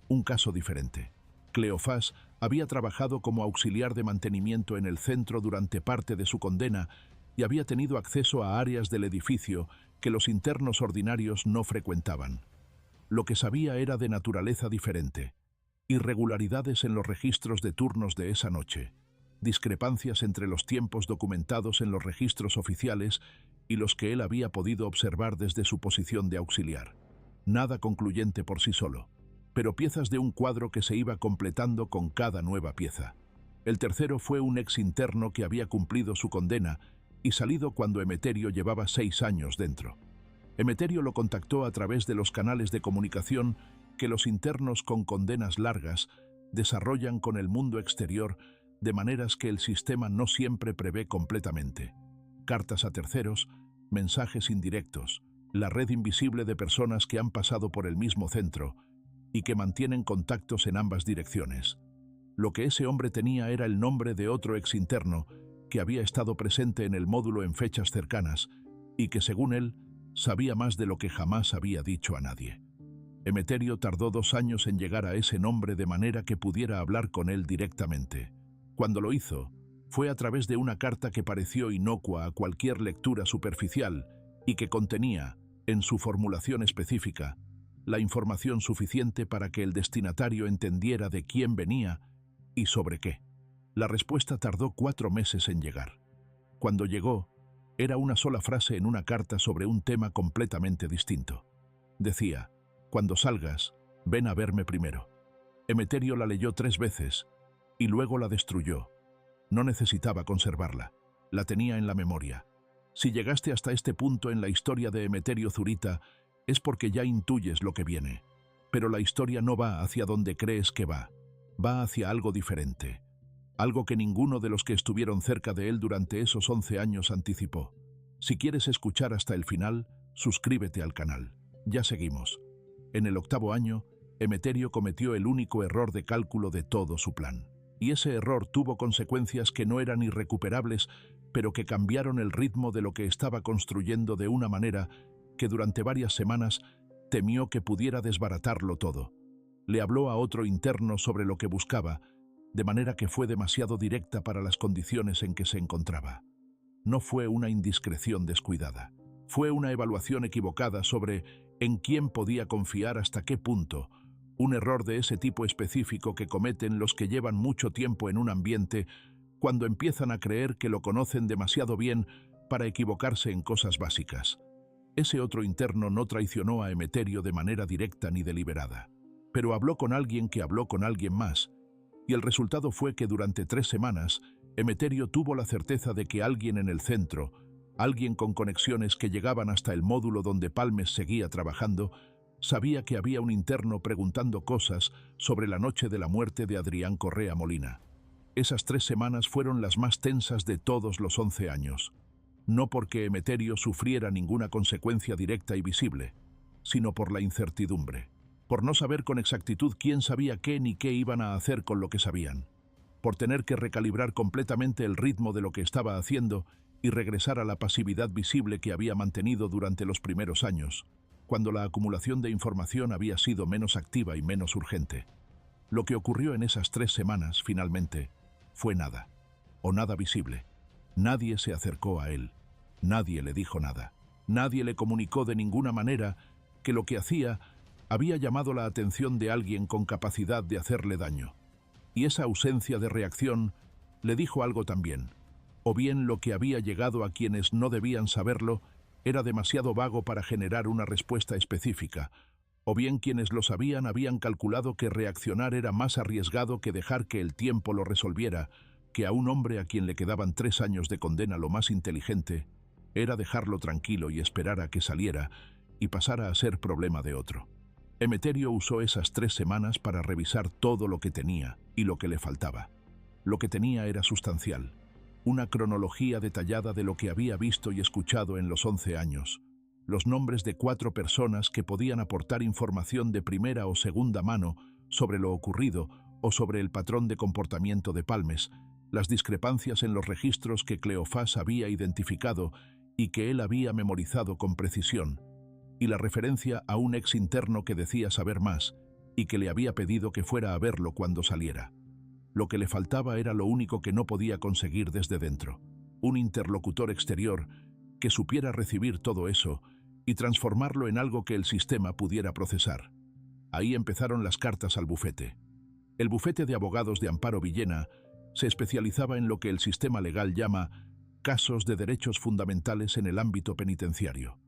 un caso diferente. Cleofás había trabajado como auxiliar de mantenimiento en el centro durante parte de su condena y había tenido acceso a áreas del edificio que los internos ordinarios no frecuentaban. Lo que sabía era de naturaleza diferente: irregularidades en los registros de turnos de esa noche, discrepancias entre los tiempos documentados en los registros oficiales y los que él había podido observar desde su posición de auxiliar. Nada concluyente por sí solo, pero piezas de un cuadro que se iba completando con cada nueva pieza. El tercero fue un ex interno que había cumplido su condena y salido cuando Emeterio llevaba 6 años dentro. Emeterio lo contactó a través de los canales de comunicación que los internos con condenas largas desarrollan con el mundo exterior de maneras que el sistema no siempre prevé completamente. Cartas a terceros, mensajes indirectos, la red invisible de personas que han pasado por el mismo centro y que mantienen contactos en ambas direcciones. Lo que ese hombre tenía era el nombre de otro ex interno que había estado presente en el módulo en fechas cercanas y que, según él, sabía más de lo que jamás había dicho a nadie. Emeterio tardó 2 años en llegar a ese nombre de manera que pudiera hablar con él directamente. Cuando lo hizo, fue a través de una carta que pareció inocua a cualquier lectura superficial y que contenía, en su formulación específica, la información suficiente para que el destinatario entendiera de quién venía y sobre qué. La respuesta tardó 4 meses en llegar. Cuando llegó, era una sola frase en una carta sobre un tema completamente distinto. Decía: «Cuando salgas, ven a verme primero». Emeterio la leyó 3 veces y luego la destruyó. No necesitaba conservarla, la tenía en la memoria. Si llegaste hasta este punto en la historia de Emeterio Zurita, es porque ya intuyes lo que viene. Pero la historia no va hacia donde crees que va hacia algo diferente. Algo que ninguno de los que estuvieron cerca de él durante esos 11 años anticipó. Si quieres escuchar hasta el final, suscríbete al canal. Ya seguimos. En el 8º año, Emeterio cometió el único error de cálculo de todo su plan. Y ese error tuvo consecuencias que no eran irrecuperables, pero que cambiaron el ritmo de lo que estaba construyendo de una manera que durante varias semanas temió que pudiera desbaratarlo todo. Le habló a otro interno sobre lo que buscaba, de manera que fue demasiado directa para las condiciones en que se encontraba. No fue una indiscreción descuidada. Fue una evaluación equivocada sobre en quién podía confiar hasta qué punto. Un error de ese tipo específico que cometen los que llevan mucho tiempo en un ambiente cuando empiezan a creer que lo conocen demasiado bien para equivocarse en cosas básicas. Ese otro interno no traicionó a Emeterio de manera directa ni deliberada, pero habló con alguien que habló con alguien más, y el resultado fue que durante 3 semanas Emeterio tuvo la certeza de que alguien en el centro, alguien con conexiones que llegaban hasta el módulo donde Palmes seguía trabajando, sabía que había un interno preguntando cosas sobre la noche de la muerte de Adrián Correa Molina. Esas 3 semanas fueron las más tensas de todos los 11 años. No porque Emeterio sufriera ninguna consecuencia directa y visible, sino por la incertidumbre, por no saber con exactitud quién sabía qué ni qué iban a hacer con lo que sabían, por tener que recalibrar completamente el ritmo de lo que estaba haciendo y regresar a la pasividad visible que había mantenido durante los primeros años, cuando la acumulación de información había sido menos activa y menos urgente. Lo que ocurrió en esas 3 semanas, finalmente, fue nada, o nada visible. Nadie se acercó a él, nadie le dijo nada, nadie le comunicó de ninguna manera que lo que hacía había llamado la atención de alguien con capacidad de hacerle daño. Y esa ausencia de reacción le dijo algo también, o bien lo que había llegado a quienes no debían saberlo era demasiado vago para generar una respuesta específica, o bien quienes lo sabían habían calculado que reaccionar era más arriesgado que dejar que el tiempo lo resolviera, que a un hombre a quien le quedaban 3 años de condena lo más inteligente era dejarlo tranquilo y esperar a que saliera y pasara a ser problema de otro. Emeterio usó esas 3 semanas para revisar todo lo que tenía y lo que le faltaba. Lo que tenía era sustancial, una cronología detallada de lo que había visto y escuchado en los 11 años, los nombres de 4 personas que podían aportar información de primera o segunda mano sobre lo ocurrido o sobre el patrón de comportamiento de Palmes, las discrepancias en los registros que Cleofás había identificado y que él había memorizado con precisión, y la referencia a un ex interno que decía saber más y que le había pedido que fuera a verlo cuando saliera. Lo que le faltaba era lo único que no podía conseguir desde dentro, un interlocutor exterior que supiera recibir todo eso y transformarlo en algo que el sistema pudiera procesar. Ahí empezaron las cartas al bufete. El bufete de abogados de Amparo Villena se especializaba en lo que el sistema legal llama casos de derechos fundamentales en el ámbito penitenciario.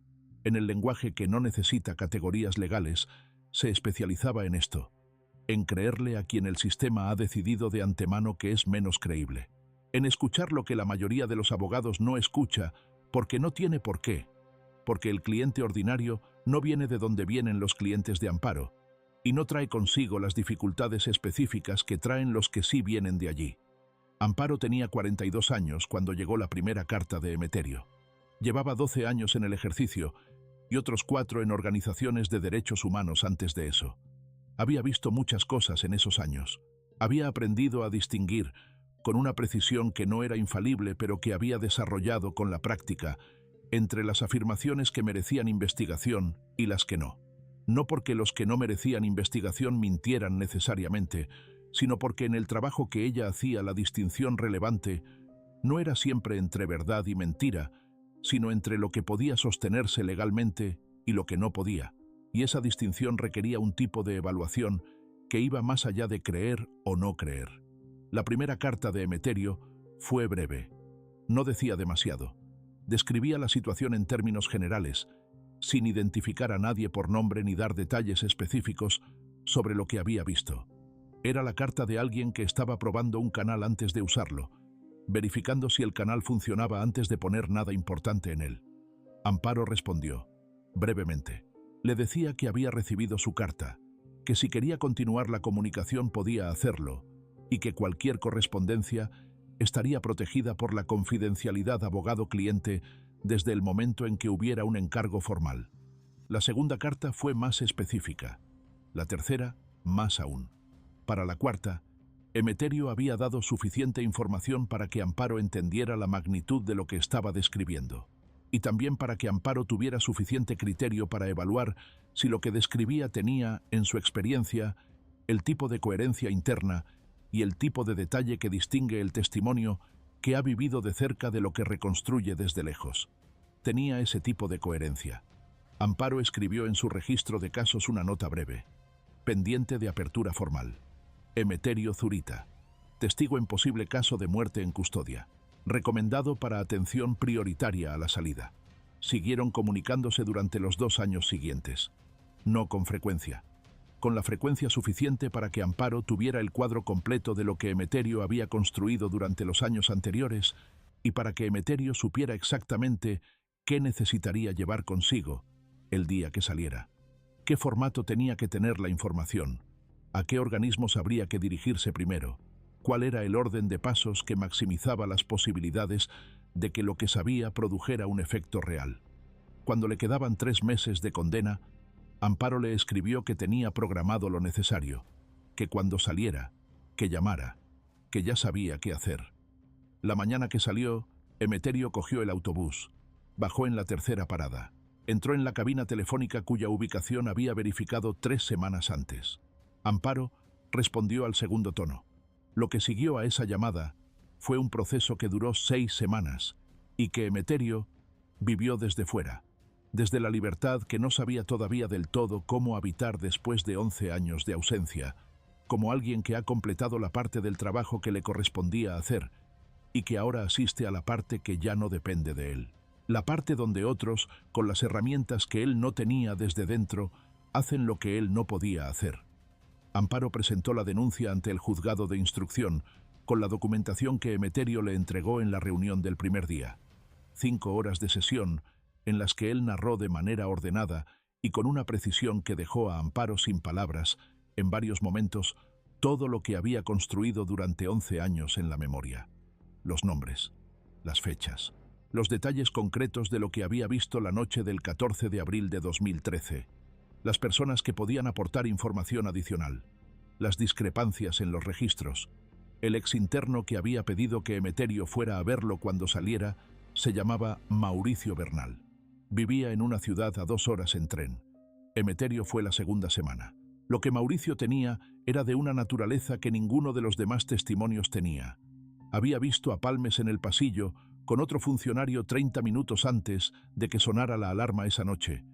En el lenguaje que no necesita categorías legales, se especializaba en esto, en creerle a quien el sistema ha decidido de antemano que es menos creíble, en escuchar lo que la mayoría de los abogados no escucha porque no tiene por qué, porque el cliente ordinario no viene de donde vienen los clientes de Amparo y no trae consigo las dificultades específicas que traen los que sí vienen de allí. Amparo tenía 42 años cuando llegó la primera carta de Emeterio. Llevaba 12 años en el ejercicio y otros 4 en organizaciones de derechos humanos antes de eso. Había visto muchas cosas en esos años. Había aprendido a distinguir, con una precisión que no era infalible pero que había desarrollado con la práctica, entre las afirmaciones que merecían investigación y las que no. No porque los que no merecían investigación mintieran necesariamente, sino porque en el trabajo que ella hacía la distinción relevante no era siempre entre verdad y mentira, sino entre lo que podía sostenerse legalmente y lo que no podía. Y esa distinción requería un tipo de evaluación que iba más allá de creer o no creer. La primera carta de Emeterio fue breve. No decía demasiado. Describía la situación en términos generales, sin identificar a nadie por nombre ni dar detalles específicos sobre lo que había visto. Era la carta de alguien que estaba probando un canal antes de usarlo, verificando si el canal funcionaba antes de poner nada importante en él. Amparo respondió, brevemente. Le decía que había recibido su carta, que si quería continuar la comunicación podía hacerlo, y que cualquier correspondencia estaría protegida por la confidencialidad abogado-cliente desde el momento en que hubiera un encargo formal. La segunda carta fue más específica. La tercera más aún. Para la cuarta, Emeterio había dado suficiente información para que Amparo entendiera la magnitud de lo que estaba describiendo, y también para que Amparo tuviera suficiente criterio para evaluar si lo que describía tenía, en su experiencia, el tipo de coherencia interna y el tipo de detalle que distingue el testimonio que ha vivido de cerca de lo que reconstruye desde lejos. Tenía ese tipo de coherencia. Amparo escribió en su registro de casos una nota breve, pendiente de apertura formal. Emeterio Zurita, testigo en posible caso de muerte en custodia. Recomendado para atención prioritaria a la salida. Siguieron comunicándose durante los 2 años siguientes. No con frecuencia. Con la frecuencia suficiente para que Amparo tuviera el cuadro completo de lo que Emeterio había construido durante los años anteriores y para que Emeterio supiera exactamente qué necesitaría llevar consigo el día que saliera. ¿Qué formato tenía que tener la información? ¿A qué organismos habría que dirigirse primero? ¿Cuál era el orden de pasos que maximizaba las posibilidades de que lo que sabía produjera un efecto real? Cuando le quedaban 3 meses de condena, Amparo le escribió que tenía programado lo necesario, que cuando saliera, que llamara, que ya sabía qué hacer. La mañana que salió, Emeterio cogió el autobús, bajó en la tercera parada, entró en la cabina telefónica cuya ubicación había verificado 3 semanas antes. Amparo respondió al segundo tono. Lo que siguió a esa llamada fue un proceso que duró 6 semanas y que Emeterio vivió desde fuera, desde la libertad que no sabía todavía del todo cómo habitar después de 11 años de ausencia, como alguien que ha completado la parte del trabajo que le correspondía hacer y que ahora asiste a la parte que ya no depende de él. La parte donde otros, con las herramientas que él no tenía desde dentro, hacen lo que él no podía hacer. Amparo presentó la denuncia ante el juzgado de instrucción, con la documentación que Emeterio le entregó en la reunión del primer día. 5 horas de sesión, en las que él narró de manera ordenada y con una precisión que dejó a Amparo sin palabras, en varios momentos, todo lo que había construido durante 11 años en la memoria. Los nombres, las fechas, los detalles concretos de lo que había visto la noche del 14 de abril de 2013, las personas que podían aportar información adicional, las discrepancias en los registros. El exinterno que había pedido que Emeterio fuera a verlo cuando saliera se llamaba Mauricio Bernal. Vivía en una ciudad a 2 horas en tren. Emeterio fue la segunda semana. Lo que Mauricio tenía era de una naturaleza que ninguno de los demás testimonios tenía. Había visto a Palmes en el pasillo con otro funcionario 30 minutos antes de que sonara la alarma esa noche,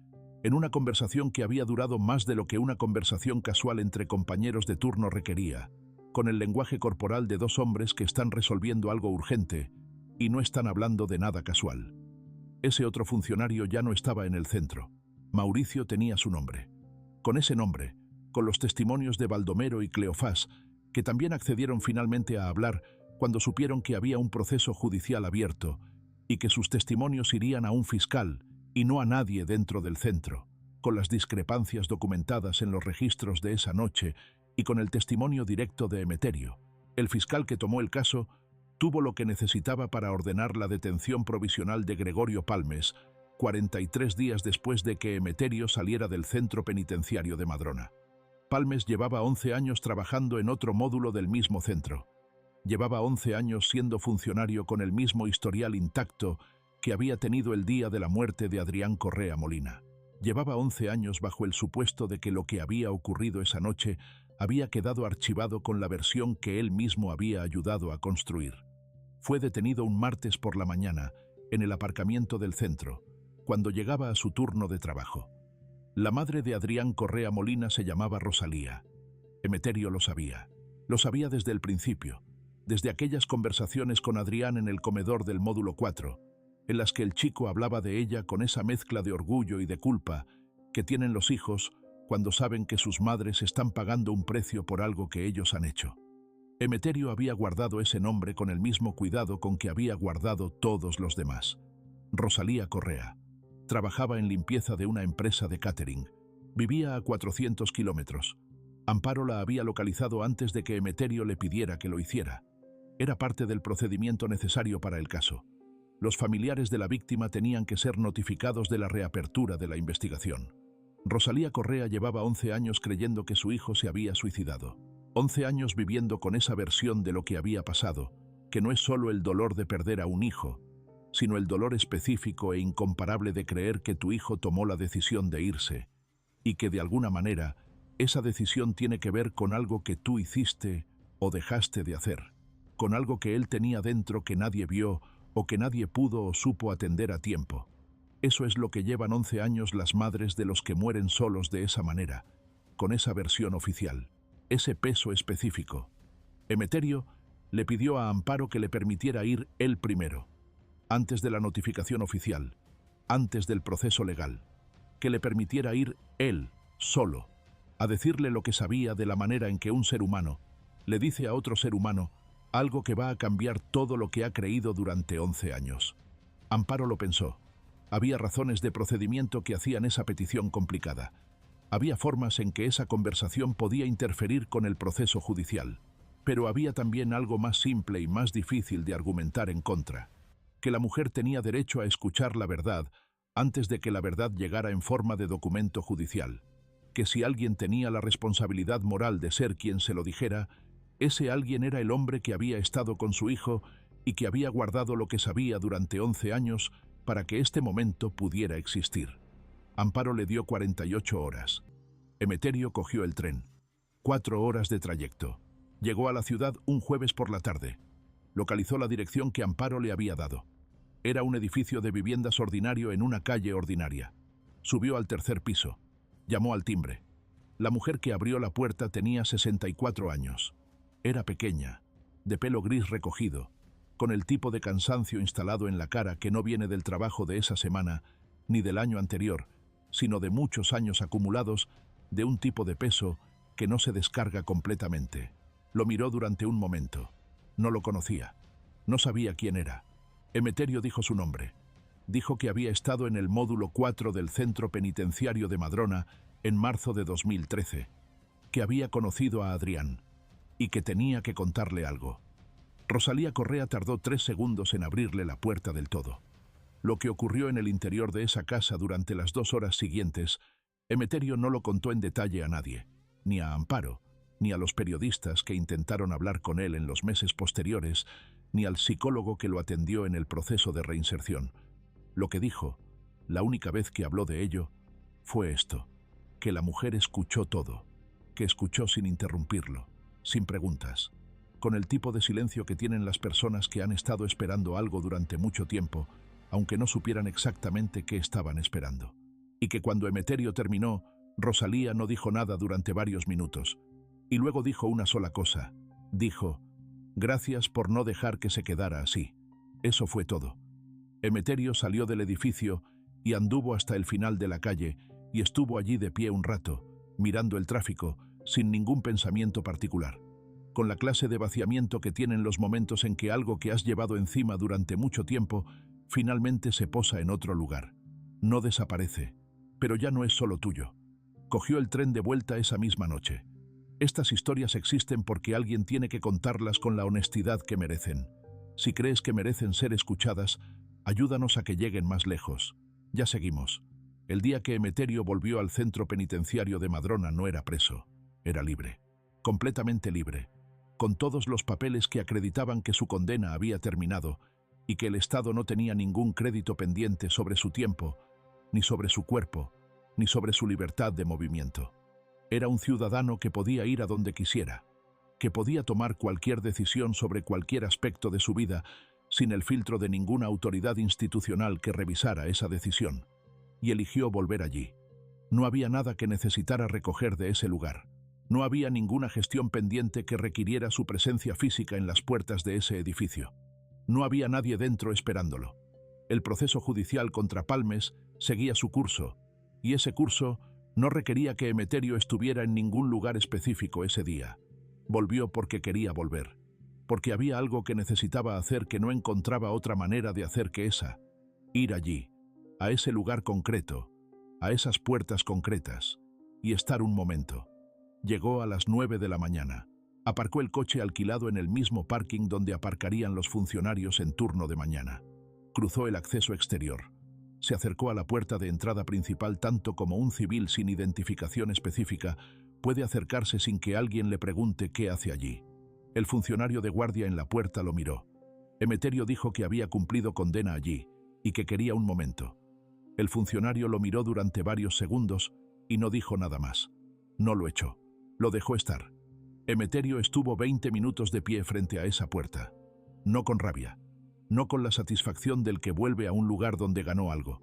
en una conversación que había durado más de lo que una conversación casual entre compañeros de turno requería, con el lenguaje corporal de 2 hombres que están resolviendo algo urgente y no están hablando de nada casual. Ese otro funcionario ya no estaba en el centro. Mauricio tenía su nombre. Con ese nombre, con los testimonios de Baldomero y Cleofás, que también accedieron finalmente a hablar cuando supieron que había un proceso judicial abierto y que sus testimonios irían a un fiscal y no a nadie dentro del centro, con las discrepancias documentadas en los registros de esa noche y con el testimonio directo de Emeterio. El fiscal que tomó el caso tuvo lo que necesitaba para ordenar la detención provisional de Gregorio Palmes, 43 días después de que Emeterio saliera del centro penitenciario de Madrona. Palmes llevaba 11 años trabajando en otro módulo del mismo centro. Llevaba 11 años siendo funcionario con el mismo historial intacto que había tenido el día de la muerte de Adrián Correa Molina. Llevaba 11 años bajo el supuesto de que lo que había ocurrido esa noche había quedado archivado con la versión que él mismo había ayudado a construir. Fue detenido un martes por la mañana, en el aparcamiento del centro, cuando llegaba a su turno de trabajo. La madre de Adrián Correa Molina se llamaba Rosalía. Emeterio lo sabía desde el principio, desde aquellas conversaciones con Adrián en el comedor del módulo 4, en las que el chico hablaba de ella con esa mezcla de orgullo y de culpa que tienen los hijos cuando saben que sus madres están pagando un precio por algo que ellos han hecho. Emeterio había guardado ese nombre con el mismo cuidado con que había guardado todos los demás. Rosalía Correa. Trabajaba en limpieza de una empresa de catering. Vivía a 400 kilómetros. Amparo la había localizado antes de que Emeterio le pidiera que lo hiciera. Era parte del procedimiento necesario para el caso. Los familiares de la víctima tenían que ser notificados de la reapertura de la investigación. Rosalía Correa llevaba 11 años creyendo que su hijo se había suicidado. 11 años viviendo con esa versión de lo que había pasado, que no es solo el dolor de perder a un hijo, sino el dolor específico e incomparable de creer que tu hijo tomó la decisión de irse, y que de alguna manera esa decisión tiene que ver con algo que tú hiciste o dejaste de hacer, con algo que él tenía dentro que nadie vio o que nadie pudo o supo atender a tiempo. Eso es lo que llevan 11 años las madres de los que mueren solos de esa manera, con esa versión oficial, ese peso específico. Emeterio le pidió a Amparo que le permitiera ir él primero, antes de la notificación oficial, antes del proceso legal, que le permitiera ir él, solo, a decirle lo que sabía de la manera en que un ser humano le dice a otro ser humano algo que va a cambiar todo lo que ha creído durante 11 años. Amparo lo pensó. Había razones de procedimiento que hacían esa petición complicada. Había formas en que esa conversación podía interferir con el proceso judicial. Pero había también algo más simple y más difícil de argumentar en contra, que la mujer tenía derecho a escuchar la verdad antes de que la verdad llegara en forma de documento judicial, que si alguien tenía la responsabilidad moral de ser quien se lo dijera, ese alguien era el hombre que había estado con su hijo y que había guardado lo que sabía durante 11 años para que este momento pudiera existir. Amparo le dio 48 horas. Emeterio cogió el tren. 4 horas de trayecto. Llegó a la ciudad un jueves por la tarde. Localizó la dirección que Amparo le había dado. Era un edificio de viviendas ordinario en una calle ordinaria. Subió al tercer piso. Llamó al timbre. La mujer que abrió la puerta tenía 64 años. Era pequeña, de pelo gris recogido, con el tipo de cansancio instalado en la cara que no viene del trabajo de esa semana ni del año anterior, sino de muchos años acumulados de un tipo de peso que no se descarga completamente. Lo miró durante un momento. No lo conocía. No sabía quién era. Emeterio dijo su nombre. Dijo que había estado en el módulo 4 del Centro Penitenciario de Madrona en marzo de 2013, que había conocido a Adrián y que tenía que contarle algo. Rosalía Correa tardó 3 segundos en abrirle la puerta del todo. Lo que ocurrió en el interior de esa casa durante las 2 horas siguientes, Emeterio no lo contó en detalle a nadie, ni a Amparo, ni a los periodistas que intentaron hablar con él en los meses posteriores, ni al psicólogo que lo atendió en el proceso de reinserción. Lo que dijo, la única vez que habló de ello, fue esto, que la mujer escuchó todo, que escuchó sin interrumpirlo, sin preguntas, con el tipo de silencio que tienen las personas que han estado esperando algo durante mucho tiempo, aunque no supieran exactamente qué estaban esperando. Y que cuando Emeterio terminó, Rosalía no dijo nada durante varios minutos, y luego dijo una sola cosa. Dijo, «Gracias por no dejar que se quedara así». Eso fue todo. Emeterio salió del edificio y anduvo hasta el final de la calle y estuvo allí de pie un rato, mirando el tráfico, sin ningún pensamiento particular, con la clase de vaciamiento que tienen los momentos en que algo que has llevado encima durante mucho tiempo finalmente se posa en otro lugar. No desaparece, pero ya no es solo tuyo. Cogió el tren de vuelta esa misma noche. Estas historias existen porque alguien tiene que contarlas con la honestidad que merecen. Si crees que merecen ser escuchadas, ayúdanos a que lleguen más lejos. Ya seguimos. El día que Emeterio volvió al centro penitenciario de Madrona no era preso, era libre, completamente libre, con todos los papeles que acreditaban que su condena había terminado y que el Estado no tenía ningún crédito pendiente sobre su tiempo, ni sobre su cuerpo, ni sobre su libertad de movimiento. Era un ciudadano que podía ir a donde quisiera, que podía tomar cualquier decisión sobre cualquier aspecto de su vida sin el filtro de ninguna autoridad institucional que revisara esa decisión. Y eligió volver allí. No había nada que necesitara recoger de ese lugar. No había ninguna gestión pendiente que requiriera su presencia física en las puertas de ese edificio. No había nadie dentro esperándolo. El proceso judicial contra Palmes seguía su curso, y ese curso no requería que Emeterio estuviera en ningún lugar específico ese día. Volvió porque quería volver, porque había algo que necesitaba hacer que no encontraba otra manera de hacer que esa, ir allí, a ese lugar concreto, a esas puertas concretas, y estar un momento. Llegó a las 9 de la mañana. Aparcó el coche alquilado en el mismo parking donde aparcarían los funcionarios en turno de mañana. Cruzó el acceso exterior. Se acercó a la puerta de entrada principal tanto como un civil sin identificación específica puede acercarse sin que alguien le pregunte qué hace allí. El funcionario de guardia en la puerta lo miró. Emeterio dijo que había cumplido condena allí y que quería un momento. El funcionario lo miró durante varios segundos y no dijo nada más. No lo echó. Lo dejó estar. Emeterio estuvo 20 minutos de pie frente a esa puerta. No con rabia. No con la satisfacción del que vuelve a un lugar donde ganó algo.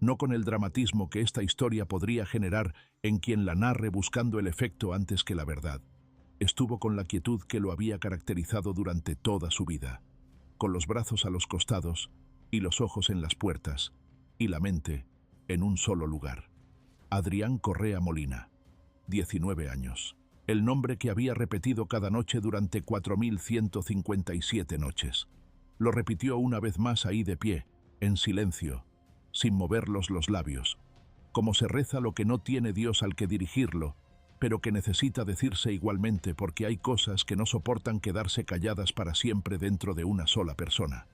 No con el dramatismo que esta historia podría generar en quien la narre buscando el efecto antes que la verdad. Estuvo con la quietud que lo había caracterizado durante toda su vida. Con los brazos a los costados y los ojos en las puertas y la mente en un solo lugar. Adrián Correa Molina, 19 años. El nombre que había repetido cada noche durante 4157 noches. Lo repitió una vez más ahí de pie, en silencio, sin moverlos los labios, como se reza lo que no tiene Dios al que dirigirlo, pero que necesita decirse igualmente porque hay cosas que no soportan quedarse calladas para siempre dentro de una sola persona.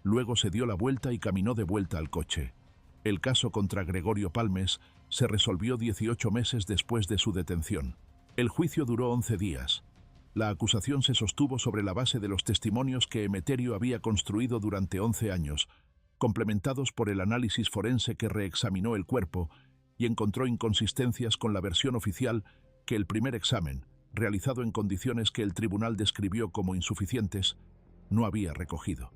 Luego se dio la vuelta y caminó de vuelta al coche. El caso contra Gregorio Palmes se resolvió 18 meses después de su detención. El juicio duró 11 días. La acusación se sostuvo sobre la base de los testimonios que Emeterio había construido durante 11 años, complementados por el análisis forense que reexaminó el cuerpo y encontró inconsistencias con la versión oficial que el primer examen, realizado en condiciones que el tribunal describió como insuficientes, no había recogido.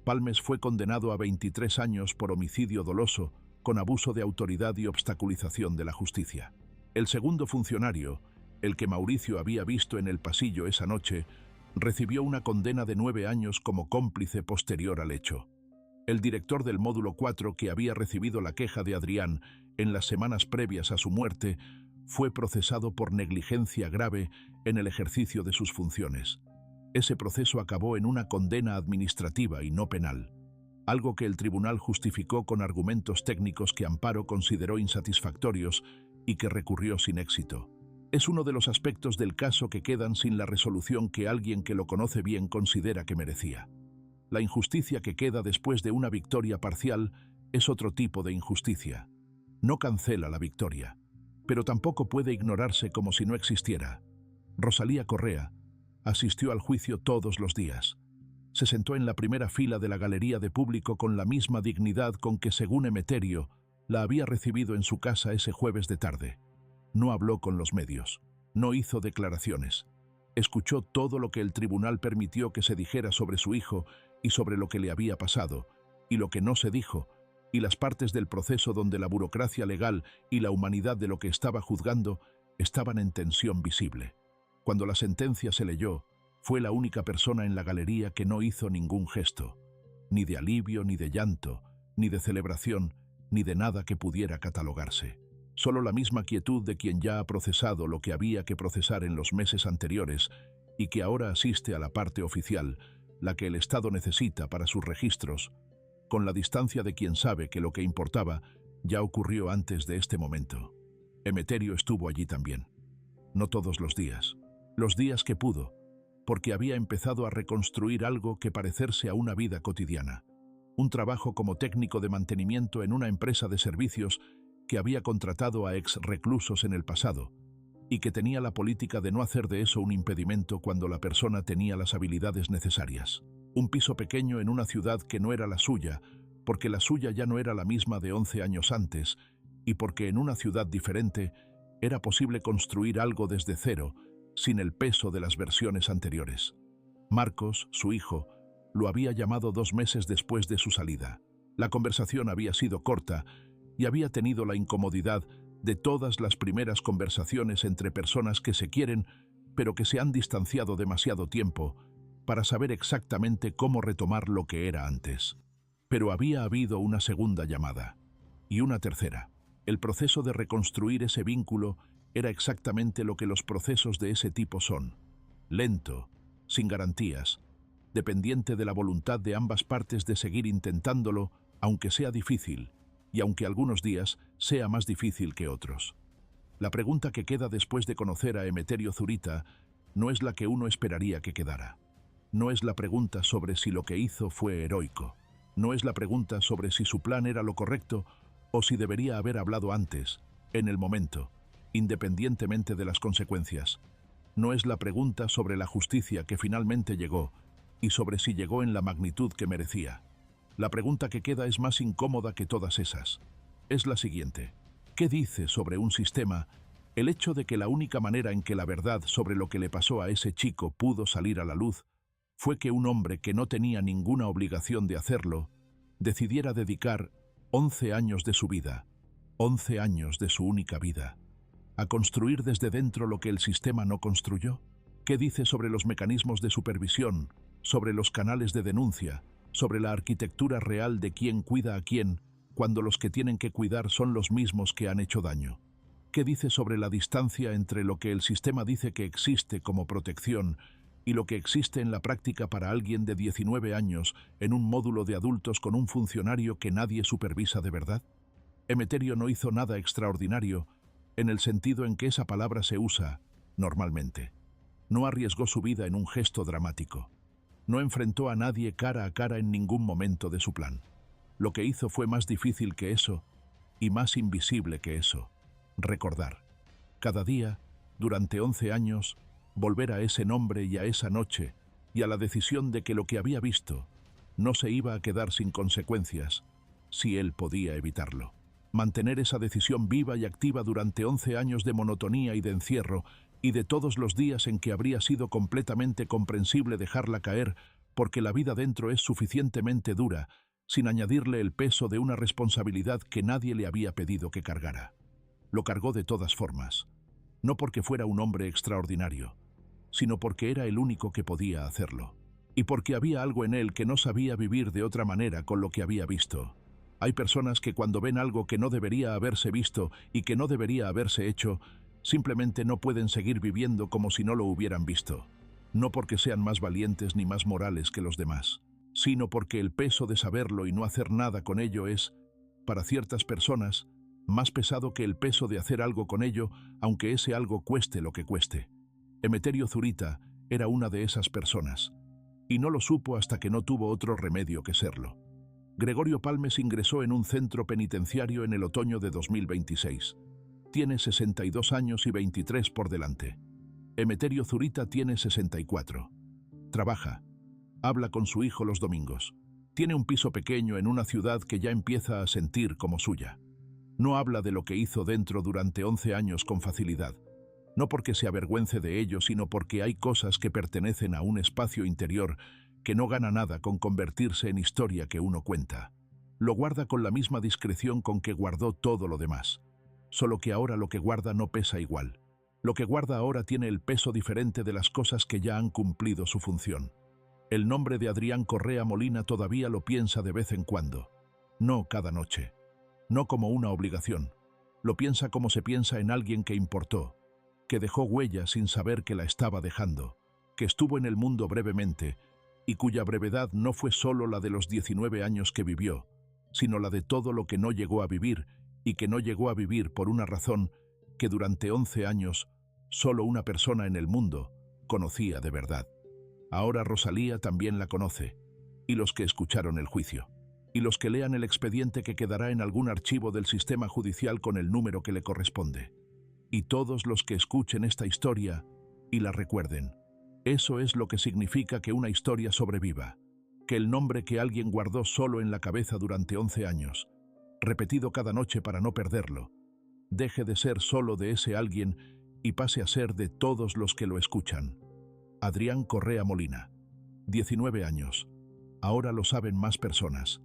Palmes fue condenado a 23 años por homicidio doloso, con abuso de autoridad y obstaculización de la justicia. El segundo funcionario, el que Mauricio había visto en el pasillo esa noche, recibió una condena de 9 años como cómplice posterior al hecho. El director del módulo 4, que había recibido la queja de Adrián en las semanas previas a su muerte, fue procesado por negligencia grave en el ejercicio de sus funciones. Ese proceso acabó en una condena administrativa y no penal, algo que el tribunal justificó con argumentos técnicos que Amparo consideró insatisfactorios y que recurrió sin éxito. Es uno de los aspectos del caso que quedan sin la resolución que alguien que lo conoce bien considera que merecía. La injusticia que queda después de una victoria parcial es otro tipo de injusticia. No cancela la victoria, pero tampoco puede ignorarse como si no existiera. Rosalía Correa asistió al juicio todos los días. Se sentó en la primera fila de la galería de público con la misma dignidad con que, según Emeterio, la había recibido en su casa ese jueves de tarde. No habló con los medios, no hizo declaraciones. Escuchó todo lo que el tribunal permitió que se dijera sobre su hijo y sobre lo que le había pasado, y lo que no se dijo, y las partes del proceso donde la burocracia legal y la humanidad de lo que estaba juzgando estaban en tensión visible. Cuando la sentencia se leyó, fue la única persona en la galería que no hizo ningún gesto, ni de alivio, ni de llanto, ni de celebración, ni de nada que pudiera catalogarse. Solo la misma quietud de quien ya ha procesado lo que había que procesar en los meses anteriores y que ahora asiste a la parte oficial, la que el Estado necesita para sus registros, con la distancia de quien sabe que lo que importaba ya ocurrió antes de este momento. Emeterio estuvo allí también. No todos los días que pudo, porque había empezado a reconstruir algo que parecerse a una vida cotidiana. Un trabajo como técnico de mantenimiento en una empresa de servicios que había contratado a ex-reclusos en el pasado y que tenía la política de no hacer de eso un impedimento cuando la persona tenía las habilidades necesarias. Un piso pequeño en una ciudad que no era la suya, porque la suya ya no era la misma de 11 años antes, y porque en una ciudad diferente era posible construir algo desde cero, sin el peso de las versiones anteriores. Marcos, su hijo, lo había llamado 2 meses después de su salida. La conversación había sido corta y había tenido la incomodidad de todas las primeras conversaciones entre personas que se quieren, pero que se han distanciado demasiado tiempo para saber exactamente cómo retomar lo que era antes. Pero había habido una segunda llamada, y una tercera. El proceso de reconstruir ese vínculo era exactamente lo que los procesos de ese tipo son: lento, sin garantías, dependiente de la voluntad de ambas partes de seguir intentándolo, aunque sea difícil, y aunque algunos días sea más difícil que otros. La pregunta que queda después de conocer a Emeterio Zurita no es la que uno esperaría que quedara. No es la pregunta sobre si lo que hizo fue heroico. No es la pregunta sobre si su plan era lo correcto o si debería haber hablado antes, en el momento, independientemente de las consecuencias. No es la pregunta sobre la justicia que finalmente llegó y sobre si llegó en la magnitud que merecía. La pregunta que queda es más incómoda que todas esas. Es la siguiente. ¿Qué dice sobre un sistema el hecho de que la única manera en que la verdad sobre lo que le pasó a ese chico pudo salir a la luz fue que un hombre que no tenía ninguna obligación de hacerlo decidiera dedicar 11 años de su vida, 11 años de su única vida, a construir desde dentro lo que el sistema no construyó? ¿Qué dice sobre los mecanismos de supervisión, sobre los canales de denuncia, sobre la arquitectura real de quién cuida a quién, cuando los que tienen que cuidar son los mismos que han hecho daño? ¿Qué dice sobre la distancia entre lo que el sistema dice que existe como protección y lo que existe en la práctica para alguien de 19 años en un módulo de adultos con un funcionario que nadie supervisa de verdad? Emeterio no hizo nada extraordinario en el sentido en que esa palabra se usa normalmente. No arriesgó su vida en un gesto dramático. No enfrentó a nadie cara a cara en ningún momento de su plan. Lo que hizo fue más difícil que eso y más invisible que eso. Recordar. Cada día, durante 11 años, volver a ese nombre y a esa noche y a la decisión de que lo que había visto no se iba a quedar sin consecuencias, si él podía evitarlo. Mantener esa decisión viva y activa durante 11 años de monotonía y de encierro, y de todos los días en que habría sido completamente comprensible dejarla caer, porque la vida dentro es suficientemente dura, sin añadirle el peso de una responsabilidad que nadie le había pedido que cargara. Lo cargó de todas formas, no porque fuera un hombre extraordinario, sino porque era el único que podía hacerlo, y porque había algo en él que no sabía vivir de otra manera con lo que había visto. Hay personas que cuando ven algo que no debería haberse visto y que no debería haberse hecho, simplemente no pueden seguir viviendo como si no lo hubieran visto, no porque sean más valientes ni más morales que los demás, sino porque el peso de saberlo y no hacer nada con ello es, para ciertas personas, más pesado que el peso de hacer algo con ello, aunque ese algo cueste lo que cueste. Emeterio Zurita era una de esas personas, y no lo supo hasta que no tuvo otro remedio que serlo. Gregorio Palmes ingresó en un centro penitenciario en el otoño de 2026. Tiene 62 años y 23 por delante. Emeterio Zurita tiene 64. Trabaja. Habla con su hijo los domingos. Tiene un piso pequeño en una ciudad que ya empieza a sentir como suya. No habla de lo que hizo dentro durante 11 años con facilidad. No porque se avergüence de ello, sino porque hay cosas que pertenecen a un espacio interior que no gana nada con convertirse en historia que uno cuenta. Lo guarda con la misma discreción con que guardó todo lo demás. Solo que ahora lo que guarda no pesa igual. Lo que guarda ahora tiene el peso diferente de las cosas que ya han cumplido su función. El nombre de Adrián Correa Molina todavía lo piensa de vez en cuando. No cada noche. No como una obligación. Lo piensa como se piensa en alguien que importó, que dejó huella sin saber que la estaba dejando, que estuvo en el mundo brevemente y cuya brevedad no fue solo la de los 19 años que vivió, sino la de todo lo que no llegó a vivir y que no llegó a vivir por una razón que durante 11 años solo una persona en el mundo conocía de verdad. Ahora Rosalía también la conoce, y los que escucharon el juicio, y los que lean el expediente que quedará en algún archivo del sistema judicial con el número que le corresponde, y todos los que escuchen esta historia y la recuerden. Eso es lo que significa que una historia sobreviva, que el nombre que alguien guardó solo en la cabeza durante 11 años, repetido cada noche para no perderlo, deje de ser solo de ese alguien y pase a ser de todos los que lo escuchan. Adrián Correa Molina, 19 años. Ahora lo saben más personas.